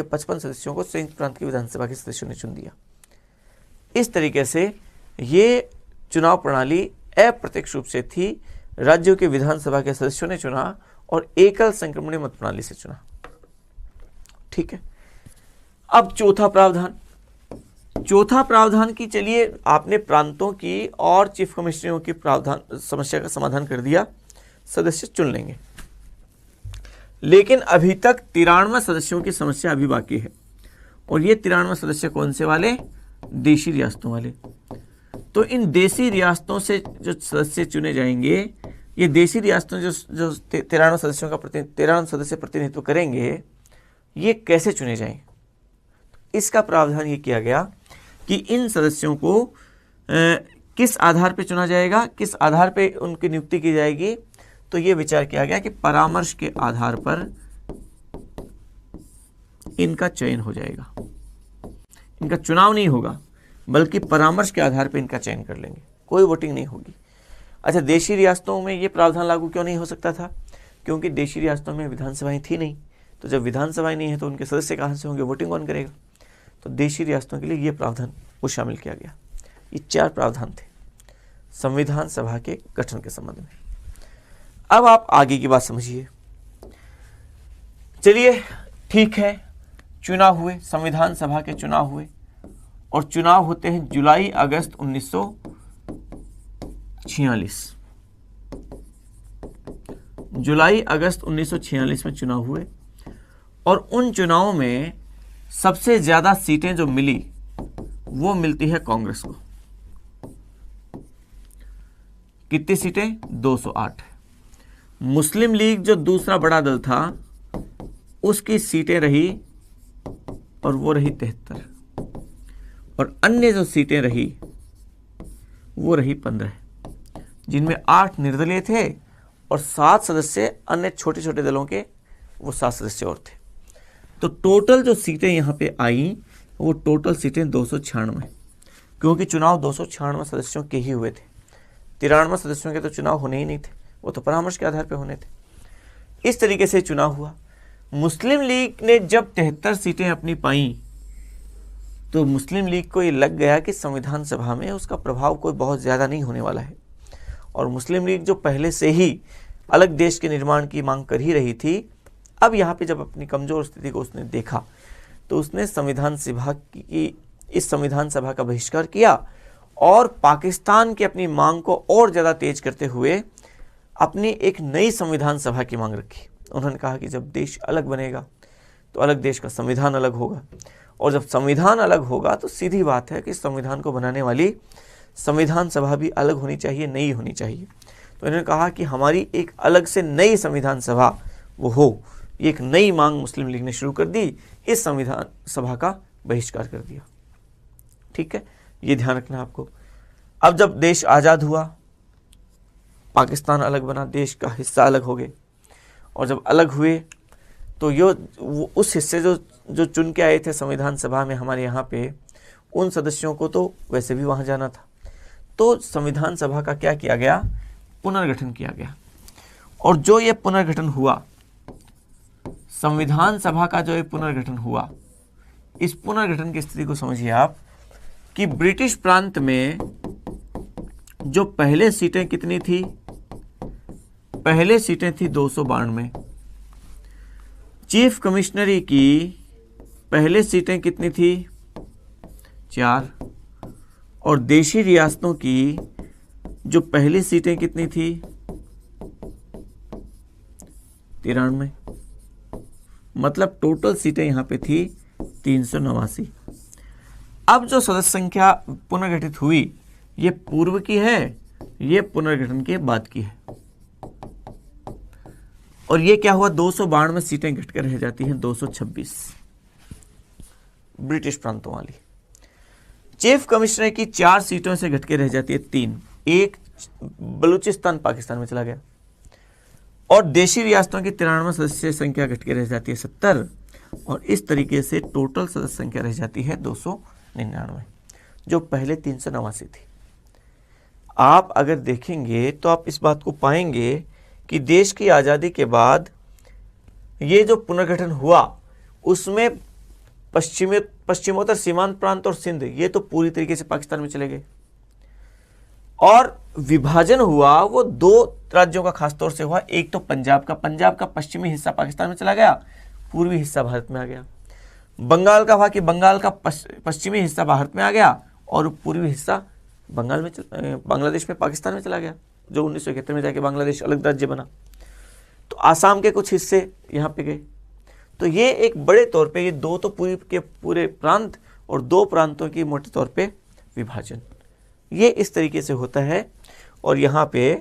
55 सदस्यों को संयुक्त प्रांत की विधानसभा के सदस्यों ने चुन दिया। इस तरीके से ये चुनाव प्रणाली अप्रत्यक्ष रूप से थी, राज्यों के विधानसभा के सदस्यों ने चुना और एकल संक्रमणीय मत प्रणाली से चुना। ठीक है। अब चौथा प्रावधान की, चलिए आपने प्रांतों की और चीफ कमिश्नरियों की प्रावधान समस्या का समाधान कर दिया, सदस्य चुन लेंगे। लेकिन अभी तक 93 सदस्यों की समस्या अभी बाकी है, और ये 93 सदस्य कौन से वाले? देशी रियासतों वाले। तो इन देशी रियासतों से जो सदस्य चुने जाएंगे, ये देशी रियासतों जो 93 सदस्यों का 93 सदस्य प्रतिनिधित्व करेंगे, ये कैसे चुने जाएंगे? इसका प्रावधान ये किया गया कि इन सदस्यों को किस आधार पर चुना जाएगा, किस आधार पर उनकी नियुक्ति की जाएगी? तो ये विचार किया गया कि परामर्श के आधार पर इनका चयन हो जाएगा। इनका चुनाव नहीं होगा, बल्कि परामर्श के आधार पर इनका चयन कर लेंगे, कोई वोटिंग नहीं होगी। अच्छा, देशी रियासतों में ये प्रावधान लागू क्यों नहीं हो सकता था? क्योंकि देशी रियासतों में विधानसभाएं थी नहीं। तो जब विधानसभाएं नहीं है तो उनके सदस्य कहाँ से होंगे? वोटिंग कौन करेगा? तो देशी रियासतों के लिए ये प्रावधान वो शामिल किया गया। ये 4 प्रावधान थे संविधान सभा के गठन के संबंध में। अब आप आगे की बात समझिए। चलिए ठीक है, चुनाव हुए, संविधान सभा के चुनाव हुए, और चुनाव होते हैं जुलाई अगस्त 1946। जुलाई अगस्त 1946 में चुनाव हुए, और उन चुनावों में सबसे ज्यादा सीटें जो मिली वो मिलती है कांग्रेस को। कितनी सीटें? 208। मुस्लिम लीग जो दूसरा बड़ा दल था, उसकी सीटें रही, और वो रही 73, और अन्य जो सीटें रही वो रही 15, जिनमें 8 निर्दलीय थे और 7 सदस्य अन्य छोटे छोटे दलों के, वो 7 सदस्य और थे। तो टोटल जो सीटें यहाँ पे आई, वो टोटल सीटें 296, क्योंकि चुनाव 296 सदस्यों के ही हुए थे। 93 सदस्यों के तो चुनाव होने ही नहीं थे, वो तो परामर्श के आधार पर होने थे। इस तरीके से चुनाव हुआ। मुस्लिम लीग ने जब 73 सीटें अपनी पाई, तो मुस्लिम लीग को ये लग गया कि संविधान सभा में उसका प्रभाव कोई बहुत ज़्यादा नहीं होने वाला है, और मुस्लिम लीग जो पहले से ही अलग देश के निर्माण की मांग कर ही रही थी, अब यहाँ पे जब अपनी कमज़ोर स्थिति को उसने देखा तो उसने इस संविधान सभा का बहिष्कार किया और पाकिस्तान की अपनी मांग को और ज़्यादा तेज करते हुए अपनी एक नई संविधान सभा की मांग रखी। उन्होंने कहा कि जब देश अलग बनेगा तो अलग देश का संविधान अलग होगा, और जब संविधान अलग होगा तो सीधी बात है कि संविधान को बनाने वाली संविधान सभा भी अलग होनी चाहिए, नई होनी चाहिए। तो इन्होंने कहा कि हमारी एक अलग से नई संविधान सभा वो हो, एक नई मांग मुस्लिम लीग ने शुरू कर दी, इस संविधान सभा का बहिष्कार कर दिया। ठीक है, ये ध्यान रखना आपको। अब जब देश आज़ाद हुआ, पाकिस्तान अलग बना, देश का हिस्सा अलग हो गए, और जब अलग हुए तो उस हिस्से जो चुन के आए थे संविधान सभा में हमारे यहाँ पे, उन सदस्यों को तो वैसे भी वहाँ जाना था, तो संविधान सभा का क्या किया गया, पुनर्गठन किया गया। और जो ये पुनर्गठन हुआ, संविधान सभा का जो ये पुनर्गठन हुआ, इस पुनर्गठन की स्थिति को समझिए आप कि ब्रिटिश प्रांत में जो पहले सीटें कितनी थी, पहले सीटें थी 292। चीफ कमिश्नरी की पहले सीटें कितनी थी, 4। और देशी रियासतों की जो पहली सीटें कितनी थी, 93। मतलब टोटल सीटें यहां पे थी 389। अब जो सदस्य संख्या पुनर्गठित हुई, ये पूर्व की है, ये पुनर्गठन के बाद की है। और ये क्या हुआ, 292 सीटें घटकर रह जाती हैं 226 ब्रिटिश प्रांतों वाली। चीफ कमिश्नर की 4 सीटों से घटकर रह जाती है 3, एक बलूचिस्तान पाकिस्तान में चला गया। और देशी रियासतों की 93 सदस्य संख्या घटकर रह जाती है 70, और इस तरीके से टोटल सदस्य संख्या रह जाती है 299, जो पहले 389 थी। आप अगर देखेंगे तो आप इस बात को पाएंगे कि देश की आज़ादी के बाद ये जो पुनर्गठन हुआ, उसमें पश्चिमोत्तर सीमांत प्रांत और सिंध, ये तो पूरी तरीके से पाकिस्तान में चले गए। और विभाजन हुआ वो 2 राज्यों का खासतौर से हुआ, एक तो पंजाब का पश्चिमी हिस्सा पाकिस्तान में चला गया, पूर्वी हिस्सा भारत में आ गया। बंगाल का हुआ कि बंगाल का पश्चिमी हिस्सा भारत में आ गया और पूर्वी हिस्सा बांग्लादेश में पाकिस्तान में चला गया, जो 1971 में जाके बांग्लादेश अलग राज्य बना। तो आसाम के कुछ हिस्से यहाँ पे गए। तो ये एक बड़े तौर पे, ये 2 तो पूरे प्रांत और 2 प्रांतों की मोटे तौर पे विभाजन, ये इस तरीके से होता है। और यहाँ पे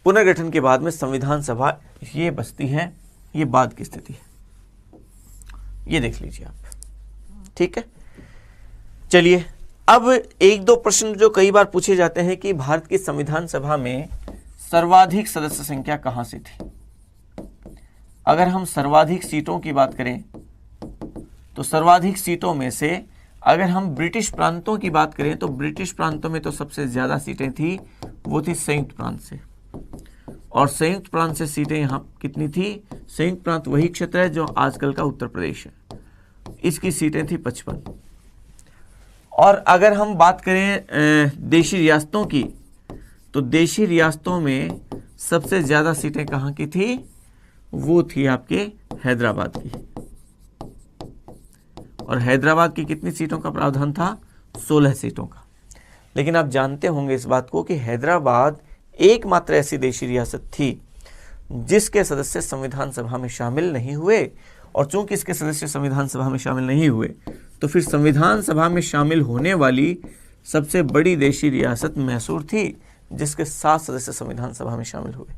पुनर्गठन के बाद में संविधान सभा ये बचती है, ये बाद की स्थिति है, ये देख लीजिए आप। ठीक है, चलिए अब 1-2 प्रश्न जो कई बार पूछे जाते हैं कि भारत की संविधान सभा में सर्वाधिक सदस्य संख्या कहां से थी। अगर हम सर्वाधिक सीटों की बात करें तो सर्वाधिक सीटों में से अगर हम ब्रिटिश प्रांतों की बात करें तो ब्रिटिश प्रांतों में तो सबसे ज्यादा सीटें थी, वो थी संयुक्त प्रांत से। और संयुक्त प्रांत से सीटें यहां कितनी थी, संयुक्त प्रांत वही क्षेत्र है जो आजकल का उत्तर प्रदेश है, इसकी सीटें थी 55। और अगर हम बात करें देशी रियासतों की, तो देशी रियासतों में सबसे ज्यादा सीटें कहां की थी, वो थी आपके हैदराबाद की। और हैदराबाद की कितनी सीटों का प्रावधान था, 16 सीटों का। लेकिन आप जानते होंगे इस बात को कि हैदराबाद एकमात्र ऐसी देशी रियासत थी जिसके सदस्य संविधान सभा में शामिल नहीं हुए। और चूंकि इसके सदस्य संविधान सभा में शामिल नहीं हुए, तो फिर संविधान सभा में शामिल होने वाली सबसे बड़ी देशी रियासत मैसूर थी, जिसके 7 सदस्य संविधान सभा में शामिल हुए।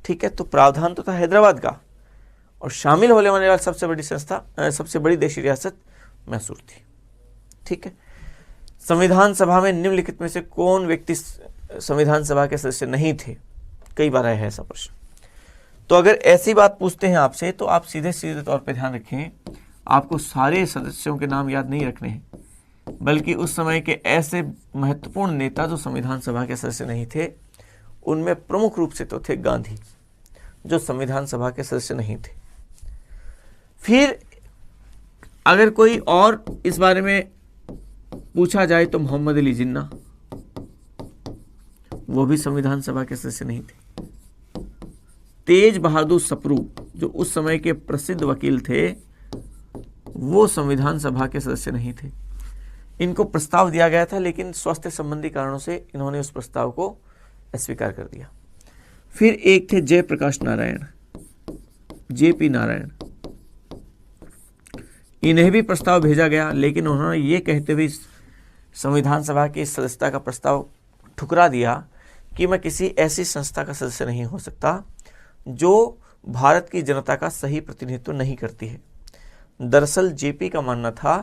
ठीक है, तो प्रावधान तो था हैदराबाद का, और शामिल होने वाली सबसे बड़ी देशी रियासत मैसूर थी। ठीक है, संविधान सभा में निम्नलिखित में से कौन व्यक्ति संविधान सभा के सदस्य नहीं थे, कई बार आया है ऐसा प्रश्न। तो अगर ऐसी बात पूछते हैं आपसे, तो आप सीधे तौर पे ध्यान रखें, आपको सारे सदस्यों के नाम याद नहीं रखने हैं, बल्कि उस समय के ऐसे महत्वपूर्ण नेता जो संविधान सभा के सदस्य नहीं थे, उनमें प्रमुख रूप से तो थे गांधी, जो संविधान सभा के सदस्य नहीं थे। फिर अगर कोई और इस बारे में पूछा जाए तो मोहम्मद अली जिन्ना, वो भी संविधान सभा के सदस्य नहीं थे। तेज बहादुर सप्रू जो उस समय के प्रसिद्ध वकील थे, वो संविधान सभा के सदस्य नहीं थे। इनको प्रस्ताव दिया गया था, लेकिन स्वास्थ्य संबंधी कारणों से इन्होंने उस प्रस्ताव को अस्वीकार कर दिया। फिर एक थे जयप्रकाश नारायण, जेपी नारायण, इन्हें भी प्रस्ताव भेजा गया, लेकिन उन्होंने ये कहते हुए संविधान सभा की सदस्यता का प्रस्ताव ठुकरा दिया कि मैं किसी ऐसी संस्था का सदस्य नहीं हो सकता जो भारत की जनता का सही प्रतिनिधित्व नहीं करती है। दरअसल जेपी का मानना था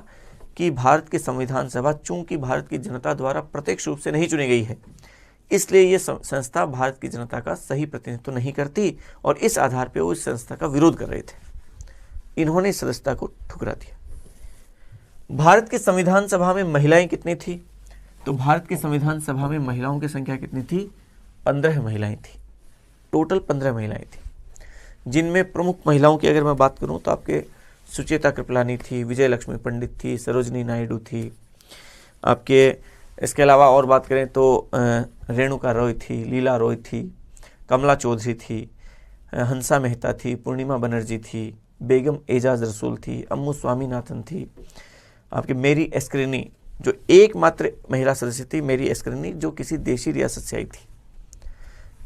कि भारत की संविधान सभा चूंकि भारत की जनता द्वारा प्रत्यक्ष रूप से नहीं चुनी गई है, इसलिए ये संस्था भारत की जनता का सही प्रतिनिधित्व नहीं करती, और इस आधार पर वो इस संस्था का विरोध कर रहे थे। इन्होंने सदस्यता को ठुकरा दिया। भारत की संविधान सभा में महिलाएं कितनी थी? तो भारत की संविधान सभा में महिलाओं की संख्या कितनी थी? 15 महिलाएं थी। टोटल 15 महिलाएं थी, जिनमें प्रमुख महिलाओं की अगर मैं बात करूं तो आपके सुचेता कृपलानी थी, विजय लक्ष्मी पंडित थी, सरोजनी नायडू थी, आपके इसके अलावा और बात करें तो रेणुका रॉय थी, लीला रॉय थी, कमला चौधरी थी, हंसा मेहता थी, पूर्णिमा बनर्जी थी, बेगम एजाज रसूल थी, अम्मू स्वामीनाथन थी, आपकी मेरी एस्क्रिनी जो एकमात्र महिला सदस्य थी, मेरी एस्क्रिनी जो किसी देशी रियासत से आई थी।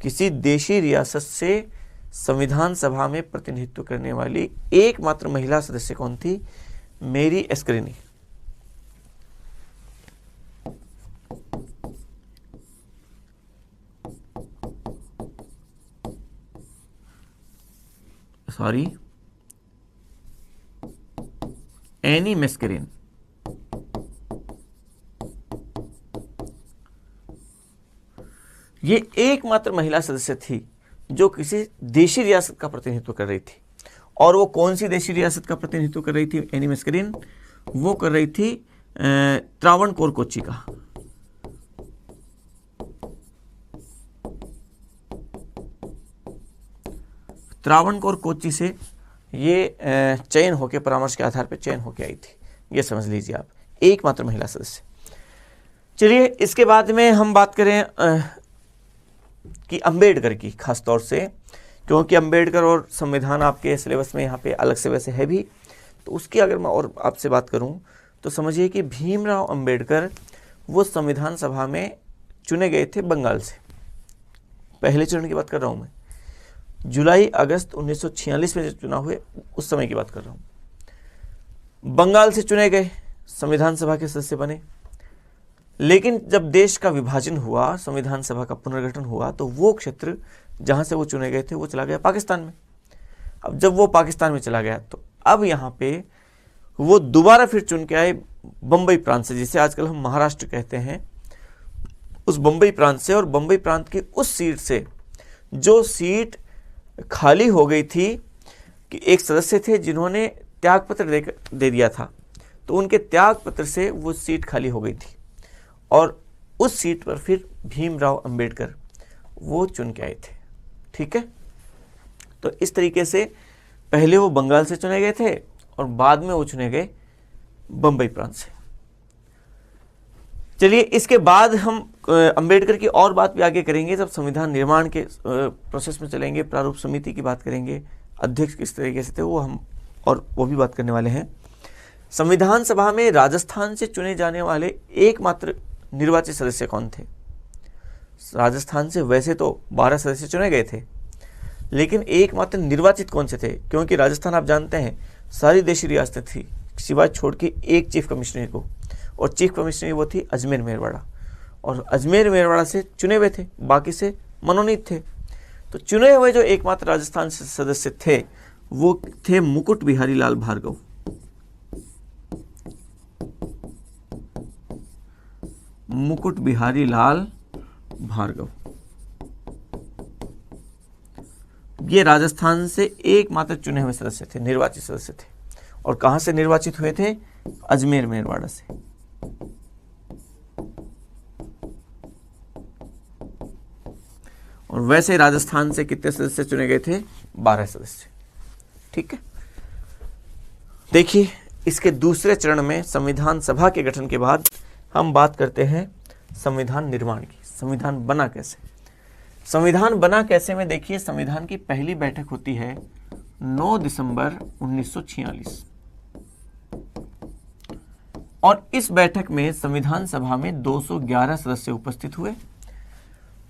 किसी देशी रियासत से संविधान सभा में प्रतिनिधित्व करने वाली एकमात्र महिला सदस्य कौन थी? मेरी एस्क्रिनी। Sorry, any मेस्करिन। ये एकमात्र महिला सदस्य थी जो किसी देशी रियासत का प्रतिनिधित्व कर रही थी। और वो कौन सी देशी रियासत का प्रतिनिधित्व कर रही थी एनी मेस्करिन? वो कर रही थी त्रावणकोर कोच्चि का। त्रावणकोर कोच्चि से ये चयन होकर, परामर्श के आधार पर चयन होकर आई थी। ये समझ लीजिए आप, एकमात्र महिला सदस्य। चलिए इसके बाद में हम बात करें कि अंबेडकर की, खास तौर से क्योंकि अंबेडकर और संविधान आपके सिलेबस में यहाँ पे अलग से वैसे है भी, तो उसकी अगर मैं और आपसे बात करूँ तो समझिए कि भीमराव अंबेडकर वो संविधान सभा में चुने गए थे बंगाल से। पहले चरण की बात कर रहा हूँ मैं, जुलाई अगस्त 1946 में जो चुनाव हुए उस समय की बात कर रहा हूँ। बंगाल से चुने गए, संविधान सभा के सदस्य बने। लेकिन जब देश का विभाजन हुआ, संविधान सभा का पुनर्गठन हुआ, तो वो क्षेत्र जहां से वो चुने गए थे वो चला गया पाकिस्तान में। अब जब वो पाकिस्तान में चला गया तो अब यहाँ पे वो दोबारा फिर चुन के आए बम्बई प्रांत से, जिसे आजकल हम महाराष्ट्र कहते हैं, उस बम्बई प्रांत से। और बम्बई प्रांत की उस सीट से जो सीट खाली हो गई थी, कि एक सदस्य थे जिन्होंने त्यागपत्र दे दिया था, तो उनके त्यागपत्र से वो सीट खाली हो गई थी, और उस सीट पर फिर भीमराव अंबेडकर वो चुन के आए थे। ठीक है, तो इस तरीके से पहले वो बंगाल से चुने गए थे और बाद में वो चुने गए बंबई प्रांत से। चलिए इसके बाद हम अंबेडकर की और बात भी आगे करेंगे, जब संविधान निर्माण के प्रोसेस में चलेंगे, प्रारूप समिति की बात करेंगे, अध्यक्ष किस तरीके से थे वो हम और वो भी बात करने वाले हैं। संविधान सभा में राजस्थान से चुने जाने वाले एकमात्र निर्वाचित सदस्य कौन थे? राजस्थान से वैसे तो 12 सदस्य चुने गए थे, लेकिन एकमात्र निर्वाचित कौन से थे? क्योंकि राजस्थान आप जानते हैं सारी देशी रियासतें थी, सिवाय छोड़ के एक चीफ कमिश्नरी को, और चीफ कमिश्नरी वो थी अजमेर मेरवाड़ा, और अजमेर मेरवाड़ा से चुने हुए थे, बाकी से मनोनीत थे। तो चुने हुए जो एकमात्र राजस्थान से सदस्य थे वो थे मुकुट बिहारी लाल भार्गव। मुकुट बिहारी लाल भार्गव, ये राजस्थान से एकमात्र चुने हुए सदस्य थे, निर्वाचित सदस्य थे। और कहां से निर्वाचित हुए थे? अजमेर मेरवाड़ा से। और वैसे राजस्थान से कितने सदस्य चुने गए थे? 12 सदस्य। ठीक है, देखिए इसके दूसरे चरण में संविधान सभा के गठन के बाद हम बात करते हैं संविधान निर्माण की। संविधान बना कैसे? संविधान बना कैसे में देखिए, संविधान की पहली बैठक होती है 9 दिसंबर 1946 और इस बैठक में संविधान सभा में 211 सदस्य उपस्थित हुए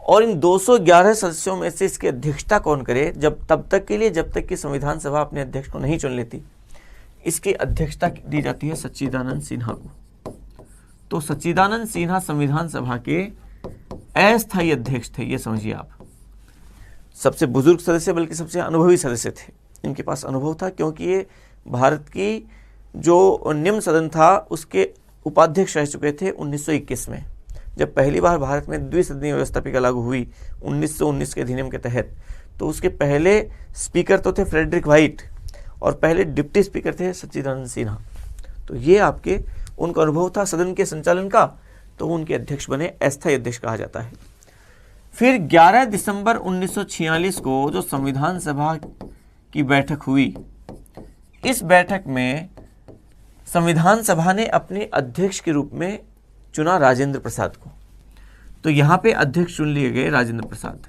और इन 211 सदस्यों में से इसकी अध्यक्षता कौन करे, तब तक के लिए जब तक कि संविधान सभा अपने अध्यक्ष को नहीं चुन लेती, इसकी अध्यक्षता दी जाती है सच्चिदानंद सिन्हा को। तो सच्चिदानंद सिन्हा संविधान सभा के अस्थायी अध्यक्ष थे। ये समझिए आप, सबसे बुजुर्ग सदस्य बल्कि सबसे अनुभवी सदस्य थे। इनके पास अनुभव था क्योंकि ये भारत की जो निम्न सदन था उसके उपाध्यक्ष रह चुके थे 1921 में, जब पहली बार भारत में द्विसदनीय व्यवस्थापिका लागू हुई 1919 के अधिनियम के तहत। तो उसके पहले स्पीकर तो थे फ्रेडरिक व्हाइट और पहले डिप्टी स्पीकर थे सच्चिदानंद सिन्हा। तो ये आपके उनका अनुभव था सदन के संचालन का, तो उनके अध्यक्ष बने, अस्थायी अध्यक्ष कहा जाता है। फिर 11 दिसंबर 1946 को जो संविधान सभा की बैठक हुई, इस बैठक में संविधान सभा ने अपने अध्यक्ष के रूप में चुना राजेंद्र प्रसाद को। तो यहां पे अध्यक्ष चुन लिए गए राजेंद्र प्रसाद।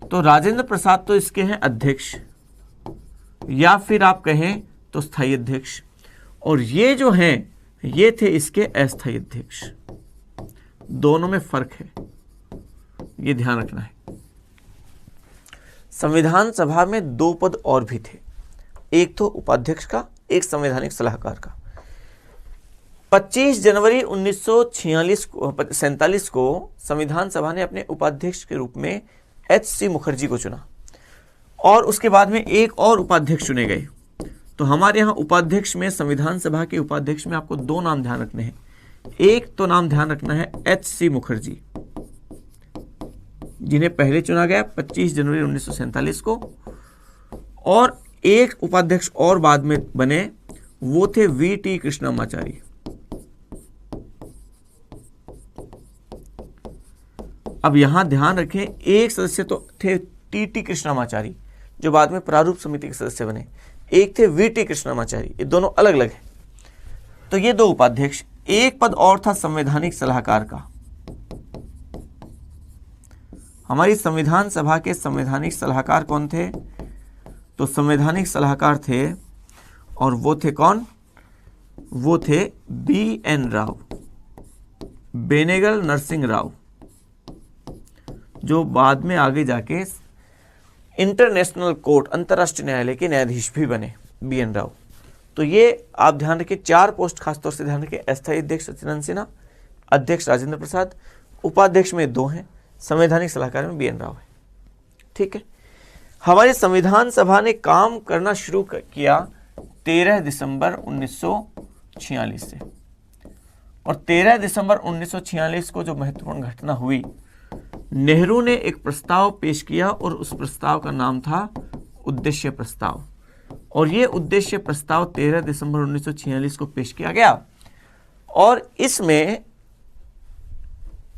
तो राजेंद्र प्रसाद तो इसके हैं अध्यक्ष, या फिर आप कहें तो स्थायी अध्यक्ष, और ये जो हैं ये थे इसके अस्थायी अध्यक्ष। दोनों में फर्क है, ये ध्यान रखना है। संविधान सभा में 2 पद और भी थे, एक तो उपाध्यक्ष का, एक संवैधानिक सलाहकार का। 25 जनवरी 1947 को संविधान सभा ने अपने उपाध्यक्ष के रूप में HC मुखर्जी को चुना और उसके बाद में एक और उपाध्यक्ष चुने गए। तो हमारे यहाँ उपाध्यक्ष में, संविधान सभा के उपाध्यक्ष में आपको 2 नाम ध्यान रखने हैं। एक तो नाम ध्यान रखना है HC मुखर्जी, जिन्हें पहले चुना गया 25 जनवरी 1947 को, और एक उपाध्यक्ष और बाद में बने, वो थे VT कृष्णमाचारी। अब यहां ध्यान रखें, एक सदस्य तो थे TT कृष्णमाचारी जो बाद में प्रारूप समिति के सदस्य बने, एक थे VT कृष्णमाचारी, ये दोनों अलग अलग हैं। तो ये 2 उपाध्यक्ष। एक पद और था संवैधानिक सलाहकार का। हमारी संविधान सभा के संवैधानिक सलाहकार कौन थे? तो संवैधानिक सलाहकार थे, और वो थे कौन? वो थे BN राव, बेनेगल नरसिंह राव, जो बाद में आगे जाके इंटरनेशनल कोर्ट, अंतर्राष्ट्रीय न्यायालय के न्यायाधीश भी बने, BN राव। तो ये आप ध्यान रखें, 4 पोस्ट खासतौर से ध्यान रखें। अस्थायी अध्यक्ष सच्चिदानंद सिन्हा, अध्यक्ष राजेंद्र प्रसाद, उपाध्यक्ष में 2 हैं, संवैधानिक सलाहकार में BN राव है। ठीक है। हमारे संविधान सभा ने काम करना शुरू किया 13 दिसंबर 1946 से, और 13 दिसंबर 1946 को जो महत्वपूर्ण घटना हुई, नेहरू ने एक प्रस्ताव पेश किया और उस प्रस्ताव का नाम था उद्देश्य प्रस्ताव। और ये उद्देश्य प्रस्ताव 13 दिसंबर 1946 को पेश किया गया, और इसमें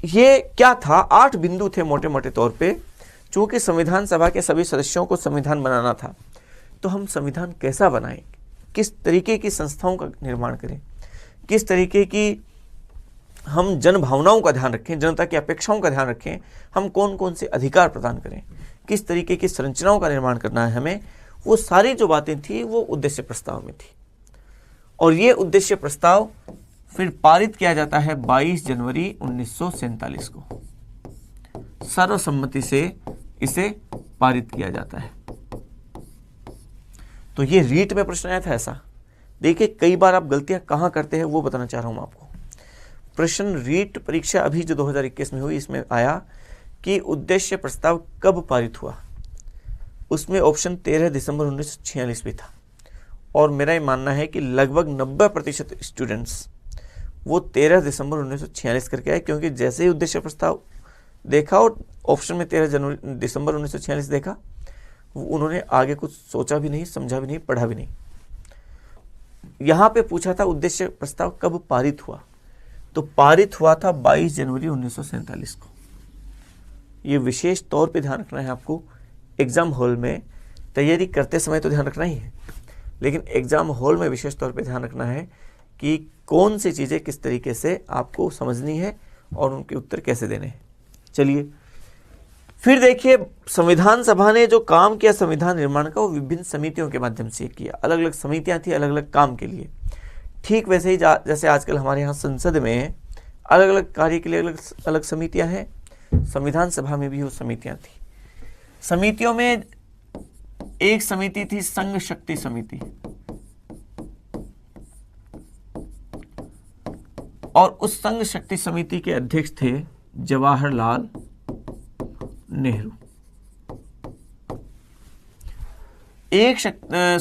ये क्या था, 8 बिंदु थे मोटे मोटे तौर पे। चूंकि संविधान सभा के सभी सदस्यों को संविधान बनाना था, तो हम संविधान कैसा बनाएं, किस तरीके की संस्थाओं का निर्माण करें, किस तरीके की हम जन भावनाओं का ध्यान रखें, जनता की अपेक्षाओं का ध्यान रखें, हम कौन कौन से अधिकार प्रदान करें, किस तरीके की संरचनाओं का निर्माण करना है हमें, वो सारी जो बातें थी वो उद्देश्य प्रस्ताव में थी। और ये उद्देश्य प्रस्ताव फिर पारित किया जाता है 22 जनवरी 1947 को, सर्वसम्मति से इसे पारित किया जाता है। तो ये रीट में प्रश्न आया था ऐसा। देखिए कई बार आप गलतियां कहां करते हैं वो बताना चाह रहा हूं आपको। प्रश्न रीट परीक्षा अभी जो 2021 में हुई, इसमें आया कि उद्देश्य प्रस्ताव कब पारित हुआ, उसमें ऑप्शन 13 दिसंबर 1946 भी था। और मेरा ये मानना है कि लगभग 90% स्टूडेंट्स वो 13 दिसंबर 1946 करके आए, क्योंकि जैसे ही उद्देश्य प्रस्ताव देखा और ऑप्शन में 13 दिसंबर 1946 देखा, उन्होंने आगे कुछ सोचा भी नहीं, समझा भी नहीं, पढ़ा भी नहीं। यहां पे पूछा था उद्देश्य प्रस्ताव कब पारित हुआ, तो पारित हुआ था 22 जनवरी 1947 को। ये विशेष तौर पे ध्यान रखना है आपको, एग्जाम हॉल में तैयारी करते समय तो ध्यान रखना ही है, लेकिन एग्जाम हॉल में विशेष तौर पे ध्यान रखना है कि कौन सी चीज़ें किस तरीके से आपको समझनी है और उनके उत्तर कैसे देने हैं। चलिए फिर देखिए, संविधान सभा ने जो काम किया संविधान निर्माण का, वो विभिन्न समितियों के माध्यम से किया। अलग अलग समितियां थी अलग अलग काम के लिए। ठीक वैसे ही जैसे आजकल हमारे यहाँ संसद में अलग अलग कार्य के लिए अलग अलग समितियां हैं, संविधान सभा में भी वो समितियां थी। समितियों में एक समिति थी संघ शक्ति समिति, और उस संघ शक्ति समिति के अध्यक्ष थे जवाहरलाल नेहरू। एक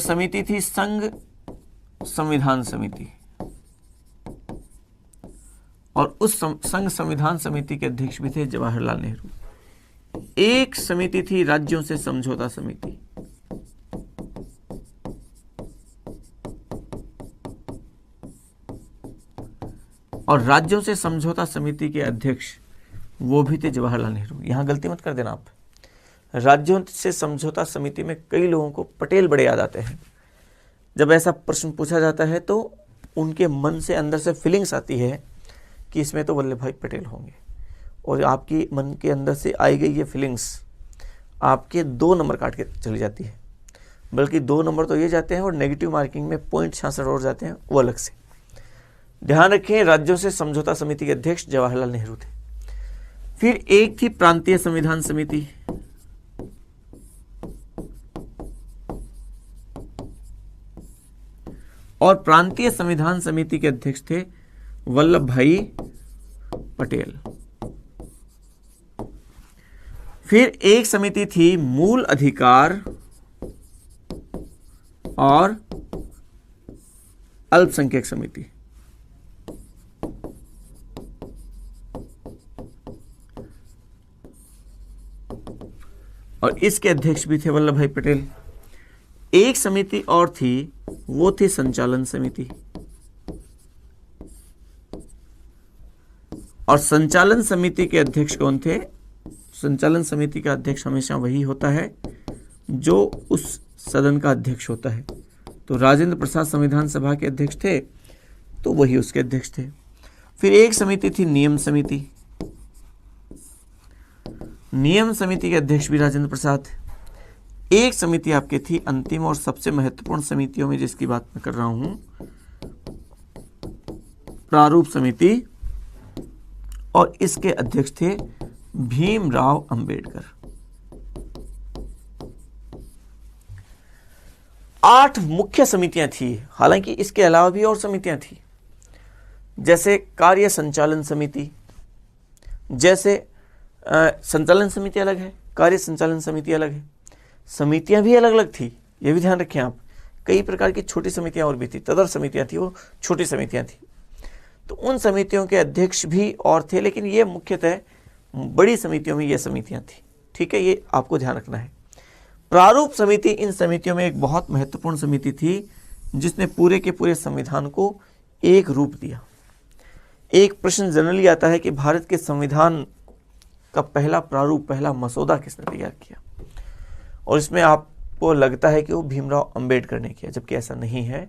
समिति थी संघ संविधान समिति, और उस संघ संविधान समिति के अध्यक्ष भी थे जवाहरलाल नेहरू। एक समिति थी राज्यों से समझौता समिति, और राज्यों से समझौता समिति के अध्यक्ष वो भी थे जवाहरलाल नेहरू। यहां गलती मत कर देना आप, राज्यों से समझौता समिति में कई लोगों को पटेल बड़े याद आते हैं। जब ऐसा प्रश्न पूछा जाता है तो उनके मन से अंदर से फीलिंग्स आती है कि इसमें तो वल्लभ भाई पटेल होंगे, और आपकी मन के अंदर से आई गई ये फीलिंग्स आपके 2 नंबर काट के चली जाती है, बल्कि 2 नंबर तो ये जाते हैं और नेगेटिव मार्किंग में 0.66 और जाते हैं, वो अलग से। ध्यान रखें, राज्यों से समझौता समिति के अध्यक्ष जवाहरलाल नेहरू थे। फिर एक थी प्रांतीय संविधान समिति, और प्रांतीय संविधान समिति के अध्यक्ष थे वल्लभ भाई पटेल। फिर एक समिति थी मूल अधिकार और अल्पसंख्यक समिति, और इसके अध्यक्ष भी थे वल्लभ भाई पटेल। एक समिति और थी, वो थी संचालन समिति, और संचालन समिति के अध्यक्ष कौन थे? संचालन समिति का अध्यक्ष हमेशा वही होता है जो उस सदन का अध्यक्ष होता है। तो राजेंद्र प्रसाद संविधान सभा के अध्यक्ष थे, तो वही उसके अध्यक्ष थे। फिर एक समिति थी नियम समिति, नियम समिति के अध्यक्ष भी राजेंद्र प्रसाद। एक समिति आपके थी अंतिम और सबसे महत्वपूर्ण समितियों में जिसकी बात मैं कर रहा हूं, प्रारूप समिति, और इसके अध्यक्ष थे भीमराव अंबेडकर। 8 मुख्य समितियां थी, हालांकि इसके अलावा भी और समितियां थी, जैसे कार्य संचालन समिति। जैसे संचालन समिति अलग है, कार्य संचालन समिति अलग है, समितियां भी अलग अलग थी, ये भी ध्यान रखें आप। कई प्रकार की छोटी समितियां और भी थी, तदर समितियां थी, वो छोटी समितियां थी। तो उन समितियों के अध्यक्ष भी और थे, लेकिन ये मुख्यतः बड़ी समितियों में ये समितियां थी। ठीक है, ये आपको ध्यान रखना है। प्रारूप समिति इन समितियों में एक बहुत महत्वपूर्ण समिति थी, जिसने पूरे के पूरे संविधान को एक रूप दिया। एक प्रश्न जनरली आता है कि भारत के संविधान का पहला प्रारूप, पहला मसौदा किसने तैयार किया, और इसमें आपको लगता है कि वो भीमराव अंबेडकर ने किया, जबकि ऐसा नहीं है।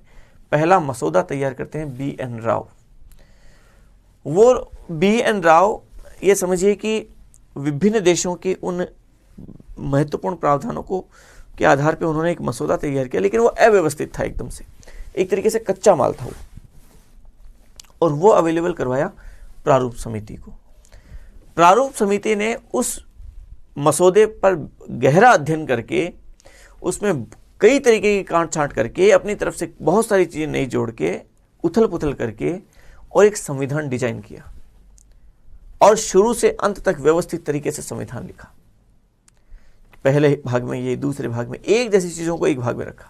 पहला मसौदा तैयार करते हैं B.N. राव। वो B.N. राव, ये समझिए कि विभिन्न देशों के उन महत्वपूर्ण प्रावधानों को के आधार पर उन्होंने एक मसौदा तैयार किया, लेकिन वो अव्यवस्थित था, एकदम से एक तरीके से कच्चा माल था वो, और वो अवेलेबल करवाया प्रारूप समिति को। प्रारूप समिति ने उस मसौदे पर गहरा अध्ययन करके उसमें कई तरीके की काट छांट करके अपनी तरफ से बहुत सारी चीजें नई जोड़ के उथल पुथल करके और एक संविधान डिजाइन किया, और शुरू से अंत तक व्यवस्थित तरीके से संविधान लिखा। पहले भाग में ये, दूसरे भाग में एक जैसी चीजों को एक भाग में रखा,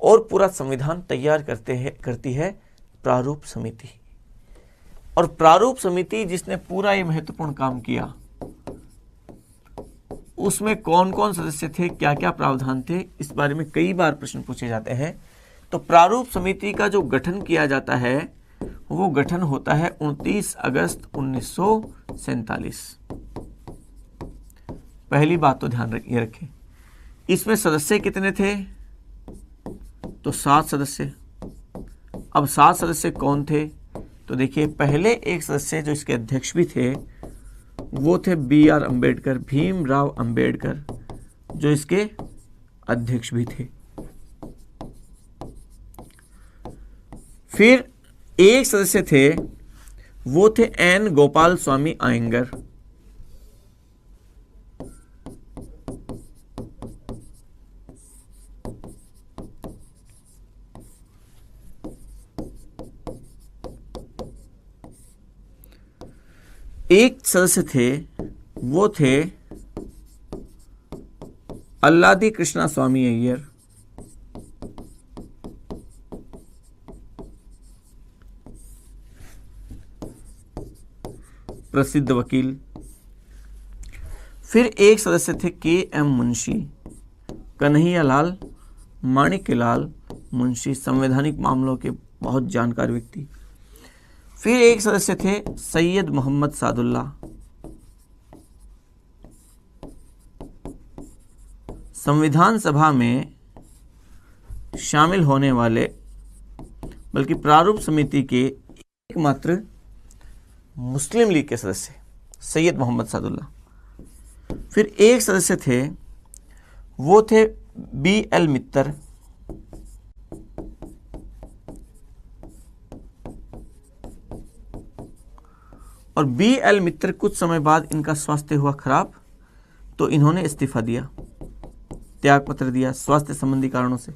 और पूरा संविधान तैयार करती है प्रारूप समिति। और प्रारूप समिति जिसने पूरा ये महत्वपूर्ण काम किया, उसमें कौन कौन सदस्य थे, क्या क्या प्रावधान थे, इस बारे में कई बार प्रश्न पूछे जाते हैं। तो प्रारूप समिति का जो गठन किया जाता है, वो गठन होता है 29 अगस्त 1947। पहली बात तो ध्यान रखें, इसमें सदस्य कितने थे? तो 7 सदस्य। अब 7 सदस्य कौन थे? तो देखिए, पहले एक सदस्य जो इसके अध्यक्ष भी थे वो थे BR अम्बेडकर, भीमराव अम्बेडकर, जो इसके अध्यक्ष भी थे। फिर एक सदस्य थे, वो थे N गोपाल स्वामी आयंगर। एक सदस्य थे, वो थे अल्लादी कृष्णा स्वामी अय्यर। प्रसिद्ध वकील। फिर एक सदस्य थे KM मुंशी, कन्हैयालाल माणिक्यलाल मुंशी, संवैधानिक मामलों के बहुत जानकार व्यक्ति। फिर एक सदस्य थे सैयद मोहम्मद सादुल्ला, संविधान सभा में शामिल होने वाले, बल्कि प्रारूप समिति के एकमात्र मुस्लिम लीग के सदस्य सैयद मोहम्मद सादुल्ला। फिर एक सदस्य थे, वो थे BL मित्तर, और BL मित्तर कुछ समय बाद इनका स्वास्थ्य हुआ खराब, तो इन्होंने इस्तीफा दिया, त्याग पत्र दिया स्वास्थ्य संबंधी कारणों से।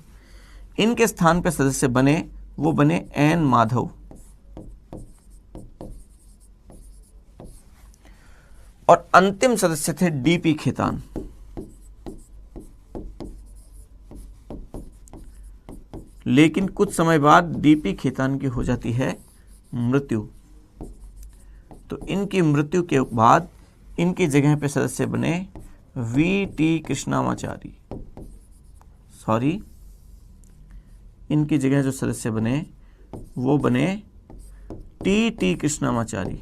इनके स्थान पर सदस्य बने, वो बने N माधव। और अंतिम सदस्य थे DP खेतान। लेकिन कुछ समय बाद DP खेतान की हो जाती है मृत्यु, तो इनकी मृत्यु के बाद इनकी जगह पे सदस्य बने VT कृष्णामाचारी। इनकी जगह जो सदस्य बने वो बने TT कृष्णामाचारी।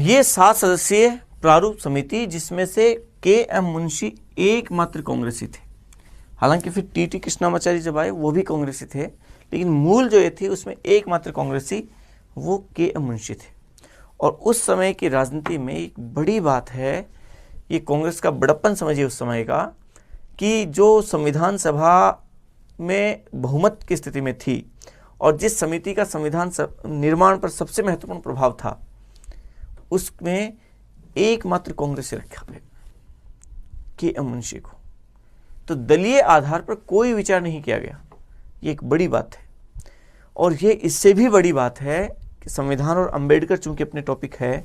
ये 7 सदस्यीय प्रारूप समिति, जिसमें से KM मुंशी एकमात्र कांग्रेसी थे। हालांकि फिर TT कृष्णामाचारी जब आए वो भी कांग्रेसी थे, लेकिन मूल जो ये थी उसमें एकमात्र कांग्रेसी वो KM मुंशी थे। और उस समय की राजनीति में एक बड़ी बात है, ये कांग्रेस का बड़प्पन समझिए उस समय का, कि जो संविधान सभा में बहुमत की स्थिति में थी और जिस समिति का संविधान निर्माण पर सबसे महत्वपूर्ण प्रभाव था, उसमें एकमात्र कांग्रेस से रखा है KM मुंशी को। तो दलीय आधार पर कोई विचार नहीं किया गया, ये एक बड़ी बात है। और ये इससे भी बड़ी बात है कि संविधान और अंबेडकर चूंकि अपने टॉपिक है,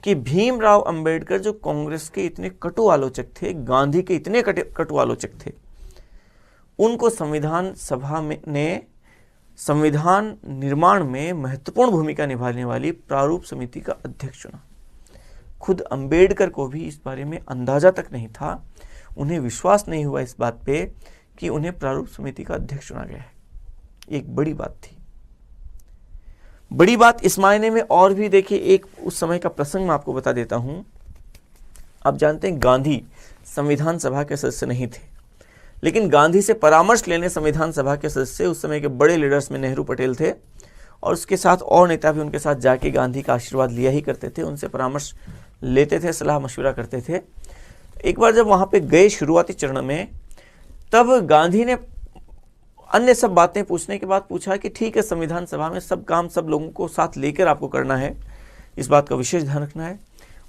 कि भीमराव अंबेडकर जो कांग्रेस के इतने कटु आलोचक थे, गांधी के इतने कटु आलोचक थे, उनको संविधान सभा में ने संविधान निर्माण में महत्वपूर्ण भूमिका निभाने वाली प्रारूप समिति का अध्यक्ष चुना। खुद अंबेडकर को भी इस बारे में अंदाजा तक नहीं था, उन्हें विश्वास नहीं हुआ इस बात पे कि उन्हें प्रारूप समिति का अध्यक्ष चुना गया है। एक बड़ी बात थी। बड़ी बात इस मायने में और भी, देखिए एक उस समय का प्रसंग मैं आपको बता देता हूं। आप जानते हैं गांधी संविधान सभा के सदस्य नहीं थे, लेकिन गांधी से परामर्श लेने संविधान सभा के सदस्य उस समय के बड़े लीडर्स में नेहरू पटेल थे, और उसके साथ और नेता भी उनके साथ जाके गांधी का आशीर्वाद लिया ही करते थे, उनसे परामर्श लेते थे, सलाह मशवरा करते थे। एक बार जब वहां पे गए शुरुआती चरण में, तब गांधी ने अन्य सब बातें पूछने के बाद पूछा कि ठीक है, संविधान सभा में सब काम सब लोगों को साथ लेकर आपको करना है, इस बात का विशेष ध्यान रखना है।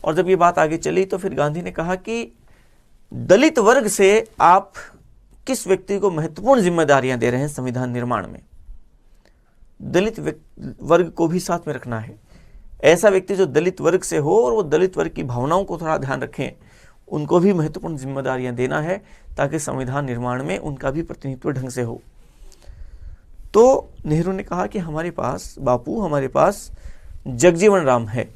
और जब ये बात आगे चली तो फिर गांधी ने कहा कि दलित वर्ग से आप किस व्यक्ति को महत्वपूर्ण जिम्मेदारियां दे रहे हैं संविधान निर्माण में, दलित वर्ग को भी साथ में रखना है। ऐसा व्यक्ति जो दलित वर्ग से हो और वो दलित वर्ग की भावनाओं को थोड़ा ध्यान रखें, उनको भी महत्वपूर्ण जिम्मेदारियां देना है, ताकि संविधान निर्माण में उनका भी प्रतिनिधित्व ढंग से हो। तो नेहरू ने कहा कि हमारे पास बापू, हमारे पास जगजीवन राम है।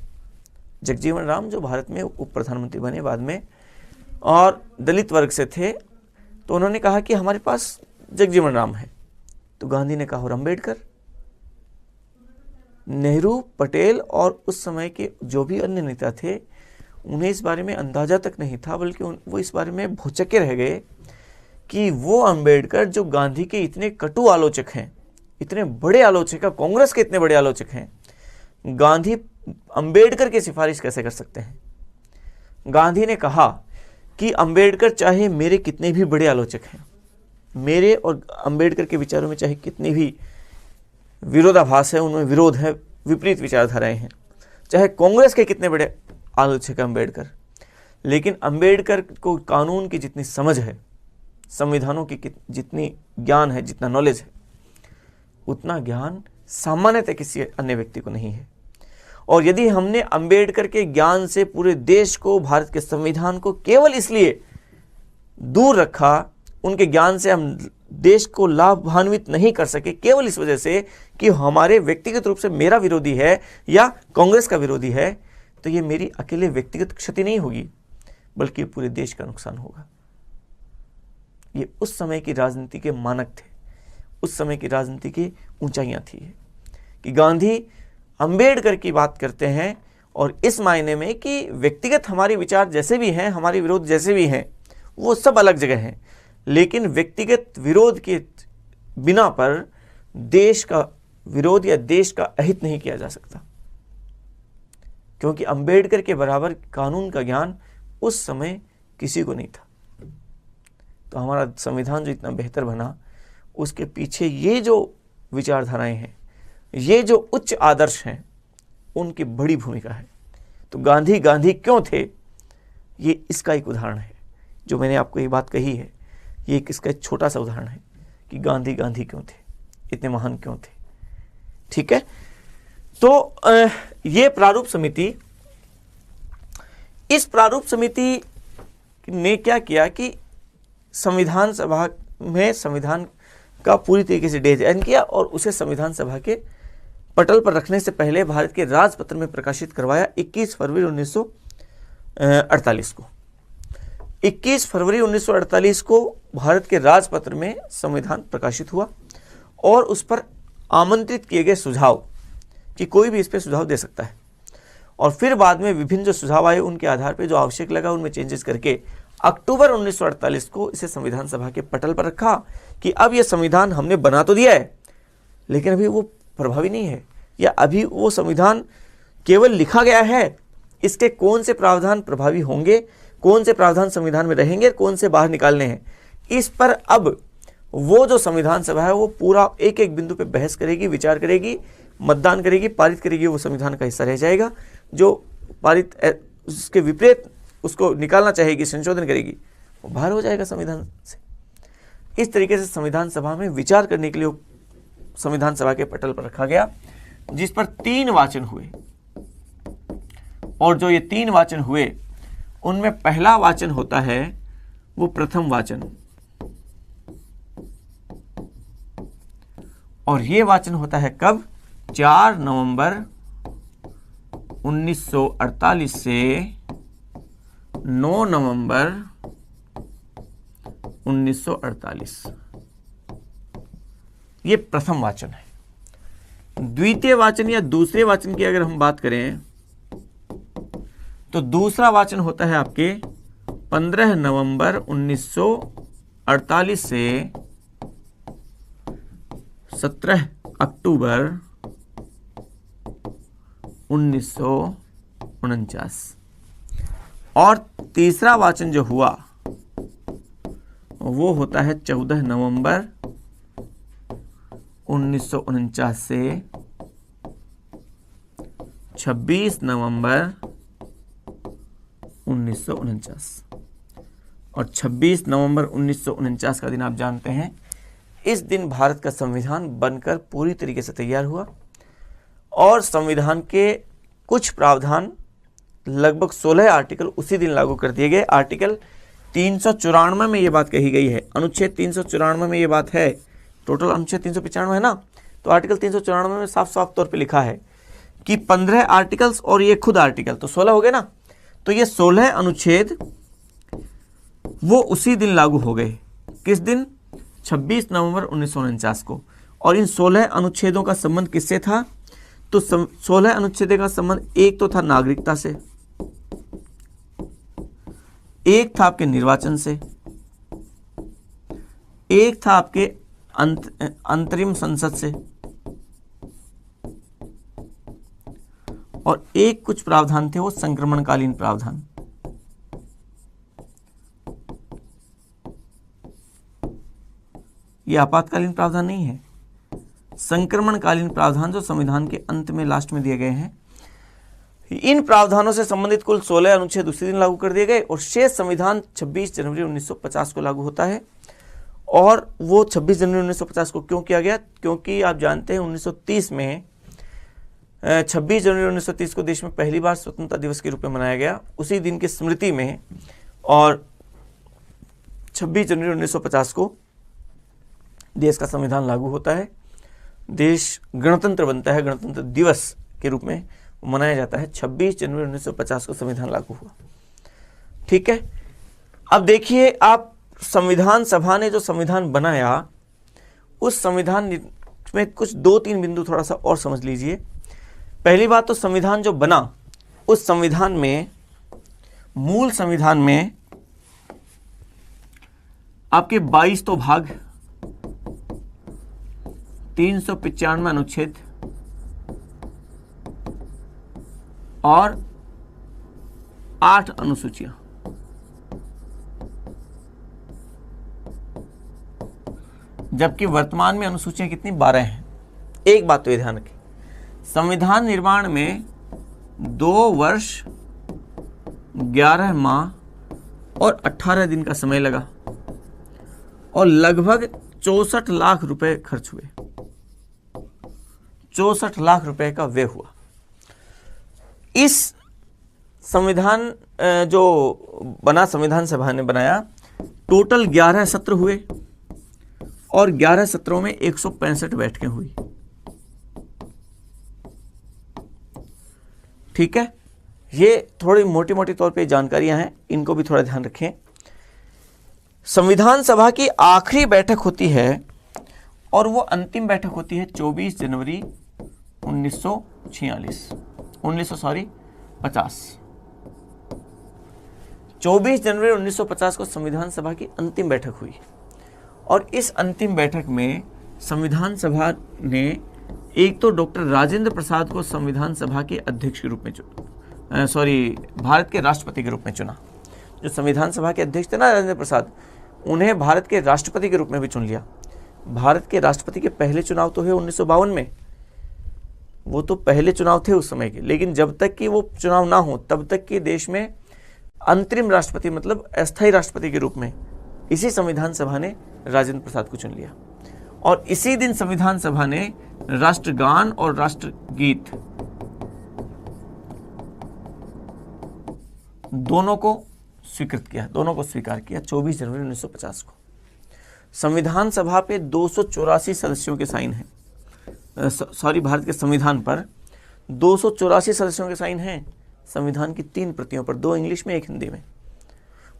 जगजीवन राम जो भारत में उप प्रधानमंत्री बने बाद में और दलित वर्ग से थे, तो उन्होंने कहा कि हमारे पास जगजीवन राम है। तो गांधी ने कहा और अम्बेडकर? नेहरू, पटेल और उस समय के जो भी अन्य नेता थे, उन्हें इस बारे में अंदाजा तक नहीं था, बल्कि वो इस बारे में भौचक्के रह गए कि वो अंबेडकर जो गांधी के इतने कटु आलोचक हैं, इतने बड़े आलोचक, कांग्रेस के इतने बड़े आलोचक हैं, गांधी अंबेडकर की सिफारिश कैसे कर सकते हैं। गांधी ने कहा कि अंबेडकर चाहे मेरे कितने भी बड़े आलोचक हैं, मेरे और अंबेडकर के विचारों में चाहे कितनी भी विरोधाभास है, उनमें विरोध है, विपरीत विचारधाराएं हैं, चाहे कांग्रेस के कितने बड़े आलोचक है अंबेडकर, लेकिन अंबेडकर को कानून की जितनी समझ है, संविधानों की जितनी ज्ञान है, जितना नॉलेज है, उतना ज्ञान सामान्यतः किसी अन्य व्यक्ति को नहीं है। और यदि हमने अंबेडकर के ज्ञान से पूरे देश को, भारत के संविधान को केवल इसलिए दूर रखा, उनके ज्ञान से हम देश को लाभान्वित नहीं कर सके केवल इस वजह से कि हमारे व्यक्तिगत रूप से मेरा विरोधी है या कांग्रेस का विरोधी है, तो ये मेरी अकेले व्यक्तिगत क्षति नहीं होगी, बल्कि पूरे देश का नुकसान होगा। ये उस समय की राजनीति के मानक थे, उस समय की राजनीति की ऊंचाइयां थी कि गांधी अंबेडकर की बात करते हैं, और इस मायने में कि व्यक्तिगत हमारे विचार जैसे भी हैं, हमारे विरोध जैसे भी हैं, वो सब अलग जगह हैं, लेकिन व्यक्तिगत विरोध के बिना पर देश का विरोध या देश का अहित नहीं किया जा सकता, क्योंकि अंबेडकर के बराबर कानून का ज्ञान उस समय किसी को नहीं था। तो हमारा संविधान जो इतना बेहतर बना, उसके पीछे ये जो विचारधाराएं हैं, ये जो उच्च आदर्श हैं, उनकी बड़ी भूमिका है। तो गांधी गांधी क्यों थे, ये इसका एक उदाहरण है। जो मैंने आपको ये बात कही है, ये इसका एक छोटा सा उदाहरण है कि गांधी गांधी क्यों थे, इतने महान क्यों थे। ठीक है, तो ये प्रारूप समिति, इस प्रारूप समिति ने क्या किया कि संविधान सभा में संविधान का पूरी तरीके से डिजाइन किया और उसे संविधान सभा के पटल पर रखने से पहले भारत के राजपत्र में प्रकाशित करवाया 21 फरवरी 1948 को। 21 फरवरी 1948 को भारत के राजपत्र में संविधान प्रकाशित हुआ और उस पर आमंत्रित किए गए सुझाव कि कोई भी इस पर सुझाव दे सकता है, और फिर बाद में विभिन्न जो सुझाव आए उनके आधार पर जो आवश्यक लगा उनमें चेंजेस करके अक्टूबर 1948 को इसे संविधान सभा के पटल पर रखा कि अब यह संविधान हमने बना तो दिया है, लेकिन अभी वो प्रभावी नहीं है, या अभी वो संविधान केवल लिखा गया है, इसके कौन से प्रावधान प्रभावी होंगे, कौन से प्रावधान संविधान में रहेंगे, कौन से बाहर निकालने हैं, इस पर अब वो जो संविधान सभा है वो पूरा एक एक बिंदु पे बहस करेगी, विचार करेगी, मतदान करेगी, पारित करेगी, वो संविधान का हिस्सा रह जाएगा। जो पारित उसके विपरीत उसको निकालना चाहेगी, संशोधन करेगी, वो बाहर हो जाएगा संविधान से। इस तरीके से संविधान सभा में विचार करने के लिए संविधान सभा के पटल पर रखा गया, जिस पर 3 वाचन हुए, और जो ये 3 वाचन हुए उनमें पहला वाचन होता है वो प्रथम वाचन, और ये वाचन होता है कब, 4 नवंबर 1948 से 9 नवंबर 1948, ये प्रथम वाचन है। द्वितीय वाचन या दूसरे वाचन की अगर हम बात करें तो दूसरा वाचन होता है आपके 15 नवंबर 1948 से 17 अक्टूबर 1949, और तीसरा वाचन जो हुआ वो होता है 14 नवंबर 1949 से 26 नवंबर 1949, और 26 नवंबर 1949 का दिन आप जानते हैं, इस दिन भारत का संविधान बनकर पूरी तरीके से तैयार हुआ, और संविधान के कुछ प्रावधान लगभग 16 आर्टिकल उसी दिन लागू कर दिए गए। आर्टिकल 394 में ये बात कही गई है, अनुच्छेद 394 में ये बात है, टोटल अनुच्छेद 395 है ना, तो आर्टिकल 394 में साफ साफ तौर पे लिखा है कि 15 आर्टिकल्स और ये खुद आर्टिकल, तो 16 हो गए ना, तो ये 16 अनुच्छेद वो उसी दिन लागू हो गए। किस दिन, 26 नवंबर 1949 को। और इन 16 अनुच्छेदों का संबंध किससे था, तो 16 अनुच्छेद का संबंध एक तो था नागरिकता से, एक था आपके निर्वाचन से, एक था आपके अंतरिम संसद से, और एक कुछ प्रावधान थे वो संक्रमणकालीन प्रावधान। ये आपातकालीन प्रावधान नहीं है, संक्रमणकालीन प्रावधान जो संविधान के अंत में लास्ट में दिए गए हैं। इन प्रावधानों से संबंधित कुल 16 अनुच्छेद उसी दिन लागू कर दिए गए और शेष संविधान 26 जनवरी 1950 को लागू होता है। और वो 26 जनवरी 1950 को क्यों किया गया? क्योंकि आप जानते हैं 1930 में 26 जनवरी 1930 को देश में पहली बार स्वतंत्रता दिवस के रूप में मनाया गया, उसी दिन की स्मृति में। और 26 जनवरी 1950 को देश का संविधान लागू होता है, देश गणतंत्र बनता है, गणतंत्र दिवस के रूप में मनाया जाता है। 26 जनवरी 1950 को संविधान लागू हुआ। ठीक है, अब देखिए आप, संविधान सभा ने जो संविधान बनाया, उस संविधान में कुछ 2-3 बिंदु थोड़ा सा और समझ लीजिए। पहली बात तो संविधान जो बना, उस संविधान में, मूल संविधान में आपके 22 तो भाग, 395 अनुच्छेद और 8 अनुसूचियां। जबकि वर्तमान में अनुसूचियां कितनी? 12 हैं। एक बात तो ये ध्यान रखें, संविधान निर्माण में 2 वर्ष 11 माह और 18 दिन का समय लगा और लगभग 64 लाख रुपए खर्च हुए। 64 लाख रुपए का व्यय हुआ। इस संविधान जो बना, संविधान सभा ने बनाया, टोटल 11 सत्र हुए और 11 सत्रों में 165 बैठकें हुई। ठीक है, ये थोड़ी मोटी मोटी तौर पे जानकारियां हैं, इनको भी थोड़ा ध्यान रखें। संविधान सभा की आखिरी बैठक होती है और वो अंतिम बैठक होती है 24 जनवरी 1950। 24 जनवरी 1950 को संविधान सभा की अंतिम बैठक हुई और इस अंतिम बैठक में संविधान सभा ने एक तो डॉक्टर राजेंद्र प्रसाद को संविधान सभा के अध्यक्ष के रूप में भारत के राष्ट्रपति के रूप में चुना। जो संविधान सभा के अध्यक्ष थे ना राजेंद्र प्रसाद, उन्हें भारत के राष्ट्रपति के रूप में भी चुन लिया। भारत के राष्ट्रपति के पहले चुनाव तो है 1952 में, वो तो पहले चुनाव थे उस समय के, लेकिन जब तक कि वो चुनाव ना हो तब तक कि देश में अंतरिम राष्ट्रपति मतलब अस्थायी राष्ट्रपति के रूप में इसी संविधान सभा ने राजेंद्र प्रसाद को चुन लिया। और इसी दिन संविधान सभा ने राष्ट्रगान और राष्ट्रगीत दोनों को स्वीकृत किया, दोनों को स्वीकार किया 24 जनवरी 1950 को। संविधान सभा पे 284 सदस्यों के साइन हैं। भारत के संविधान पर 284 सदस्यों के साइन हैं। संविधान की 3 प्रतियों पर, 2 इंग्लिश में 1 हिंदी में,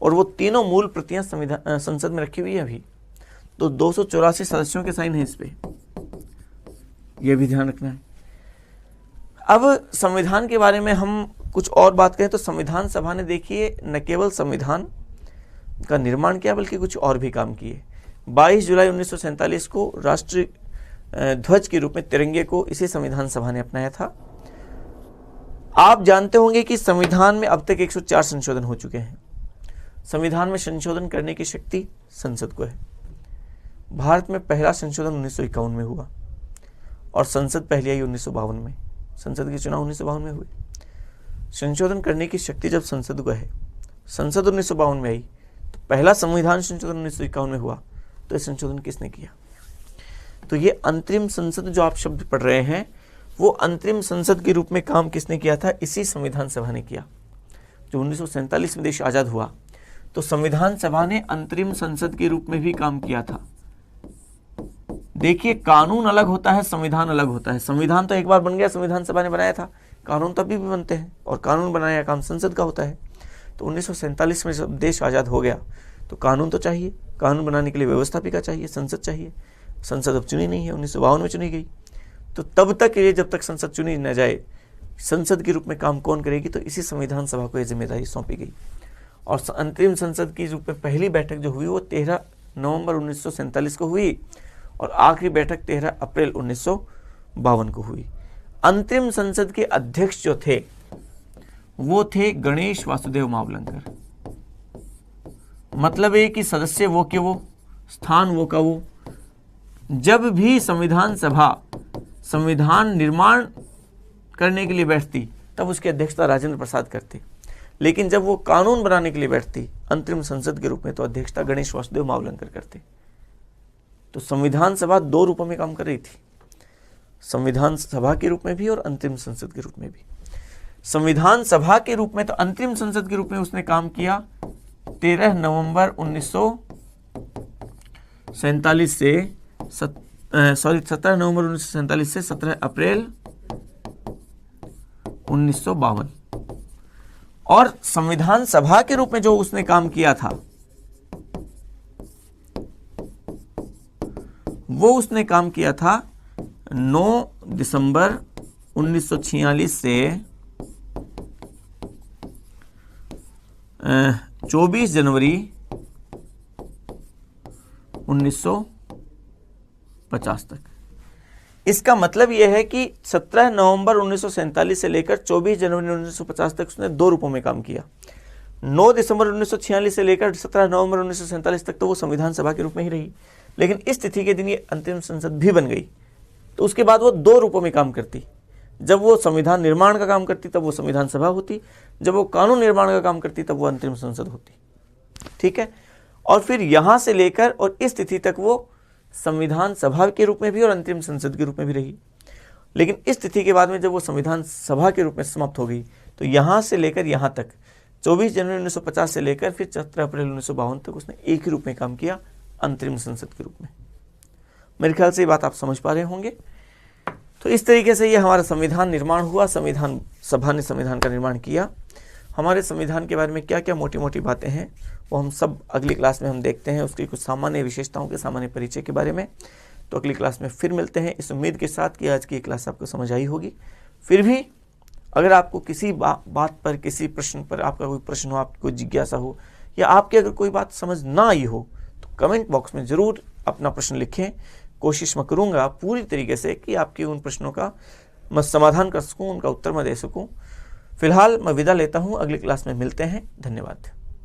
और वो तीनों मूल प्रतियां संसद में रखी हुई है अभी। तो 284 सदस्यों के साइन हैं इस पे, ये भी ध्यान रखना है। अब संविधान के बारे में हम कुछ और बात करें तो संविधान सभा ने देखिए न केवल संविधान का निर्माण किया बल्कि कुछ और भी काम किए। 22 जुलाई 1947 को राष्ट्रीय ध्वज के रूप में तिरंगे को इसी संविधान सभा ने अपनाया था। आप जानते होंगे कि संविधान में अब तक 104 संशोधन हो चुके हैं। संविधान में संशोधन करने की शक्ति संसद को है। भारत में पहला संशोधन 1951 में हुआ और संसद पहली आई 1952 में। संसद के चुनाव 1952 में हुए। संशोधन करने की शक्ति जब संसद को है, संसद 1952 में आई, तो पहला संविधान संशोधन 1951 में हुआ, तो ये संशोधन किसने किया? तो ये अंतरिम संसद जो आप शब्द पढ़ रहे हैं, वो अंतरिम संसद के रूप में काम किसने किया था? इसी संविधान सभा ने किया। जो 1947 में देश आजाद हुआ तो संविधान सभा ने अंतरिम संसद के रूप में भी काम किया था। देखिए, कानून अलग होता है, संविधान अलग होता है। संविधान तो एक बार बन गया, संविधान सभा ने बनाया था, कानून तो अभी भी बनते हैं और कानून बनाने का काम संसद का होता है। तो 1947 में जब देश आज़ाद हो गया तो कानून तो चाहिए, कानून बनाने के लिए व्यवस्थापिका चाहिए, संसद चाहिए। संसद अब चुनी नहीं है, 1952 में चुनी गई। तो तब तक ये, जब तक संसद चुनी न जाए, संसद के रूप में काम कौन करेगी? तो इसी संविधान सभा को ये जिम्मेदारी सौंपी गई और अंतरिम संसद की रूप में पहली बैठक जो हुई वो 13 नवंबर 1947 को हुई और आखिरी बैठक 13 अप्रैल 1952 को हुई। अंतरिम संसद के अध्यक्ष जो थे वो थे गणेश वासुदेव मावलंकर। मतलब है कि सदस्य वो के वो, स्थान वो का वो। जब भी संविधान सभा संविधान निर्माण करने के लिए बैठती तब उसकी अध्यक्षता राजेंद्र प्रसाद करते, लेकिन जब वो कानून बनाने के लिए बैठती अंतरिम संसद के रूप में तो अध्यक्षता गणेश वासुदेव मावलंकर करते। तो संविधान सभा दो रूपों में काम कर रही थी, संविधान सभा के रूप में भी और अंतरिम संसद के रूप में भी। संविधान सभा के रूप में तो अंतरिम संसद के रूप में उसने काम किया 13 नवंबर 1947 से 17 नवंबर 1947 से 17 अप्रैल 1952। और संविधान सभा के रूप में जो उसने काम किया था वो उसने काम किया था 9 दिसंबर 1946 से 24 जनवरी 1950 तक। इसका मतलब यह है कि 17 नवंबर 1947 से लेकर 24 जनवरी 1950 तक उसने दो रूपों में काम किया। 9 दिसंबर 1946 से लेकर 17 नवंबर 1947 तक तो वो संविधान सभा के रूप में ही रही, लेकिन इस तिथि के दिन ये अंतरिम संसद भी बन गई। तो उसके बाद वो दो रूपों में काम करती। जब वो संविधान निर्माण का काम करती तब वो संविधान सभा होती, जब वो कानून निर्माण का काम करती तब वो अंतरिम संसद होती। ठीक है। और फिर यहाँ से लेकर और इस तिथि तक वो संविधान सभा के रूप में भी और अंतरिम संसद के रूप में भी रही। लेकिन इस तिथि के बाद में जब वो संविधान सभा के रूप में समाप्त हो गई तो यहाँ से लेकर यहाँ तक 24 जनवरी 1950 से लेकर फिर 17 अप्रैल 1952 तक उसने एक ही रूप में काम किया, अंतरिम संसद के रूप में। मेरे ख्याल से ये बात आप समझ पा रहे होंगे। तो इस तरीके से ये हमारा संविधान निर्माण हुआ, संविधान सभा ने संविधान का निर्माण किया। हमारे संविधान के बारे में क्या क्या मोटी मोटी बातें हैं वो हम सब अगली क्लास में हम देखते हैं, उसकी कुछ सामान्य विशेषताओं के सामान्य परिचय के बारे में। तो अगली क्लास में फिर मिलते हैं, इस उम्मीद के साथ कि आज की क्लास आपको समझ आई होगी। फिर भी अगर आपको किसी बात पर, किसी प्रश्न पर आपका कोई प्रश्न हो, आपकी कोई जिज्ञासा हो, या आपकी अगर कोई बात समझ ना आई हो तो कमेंट बॉक्स में ज़रूर अपना प्रश्न लिखें। कोशिश मैं करूँगा पूरी तरीके से कि आपके उन प्रश्नों का मैं समाधान कर सकूँ, उनका उत्तर मैं दे सकूँ। फिलहाल मैं विदा लेता हूँ, अगली क्लास में मिलते हैं। धन्यवाद।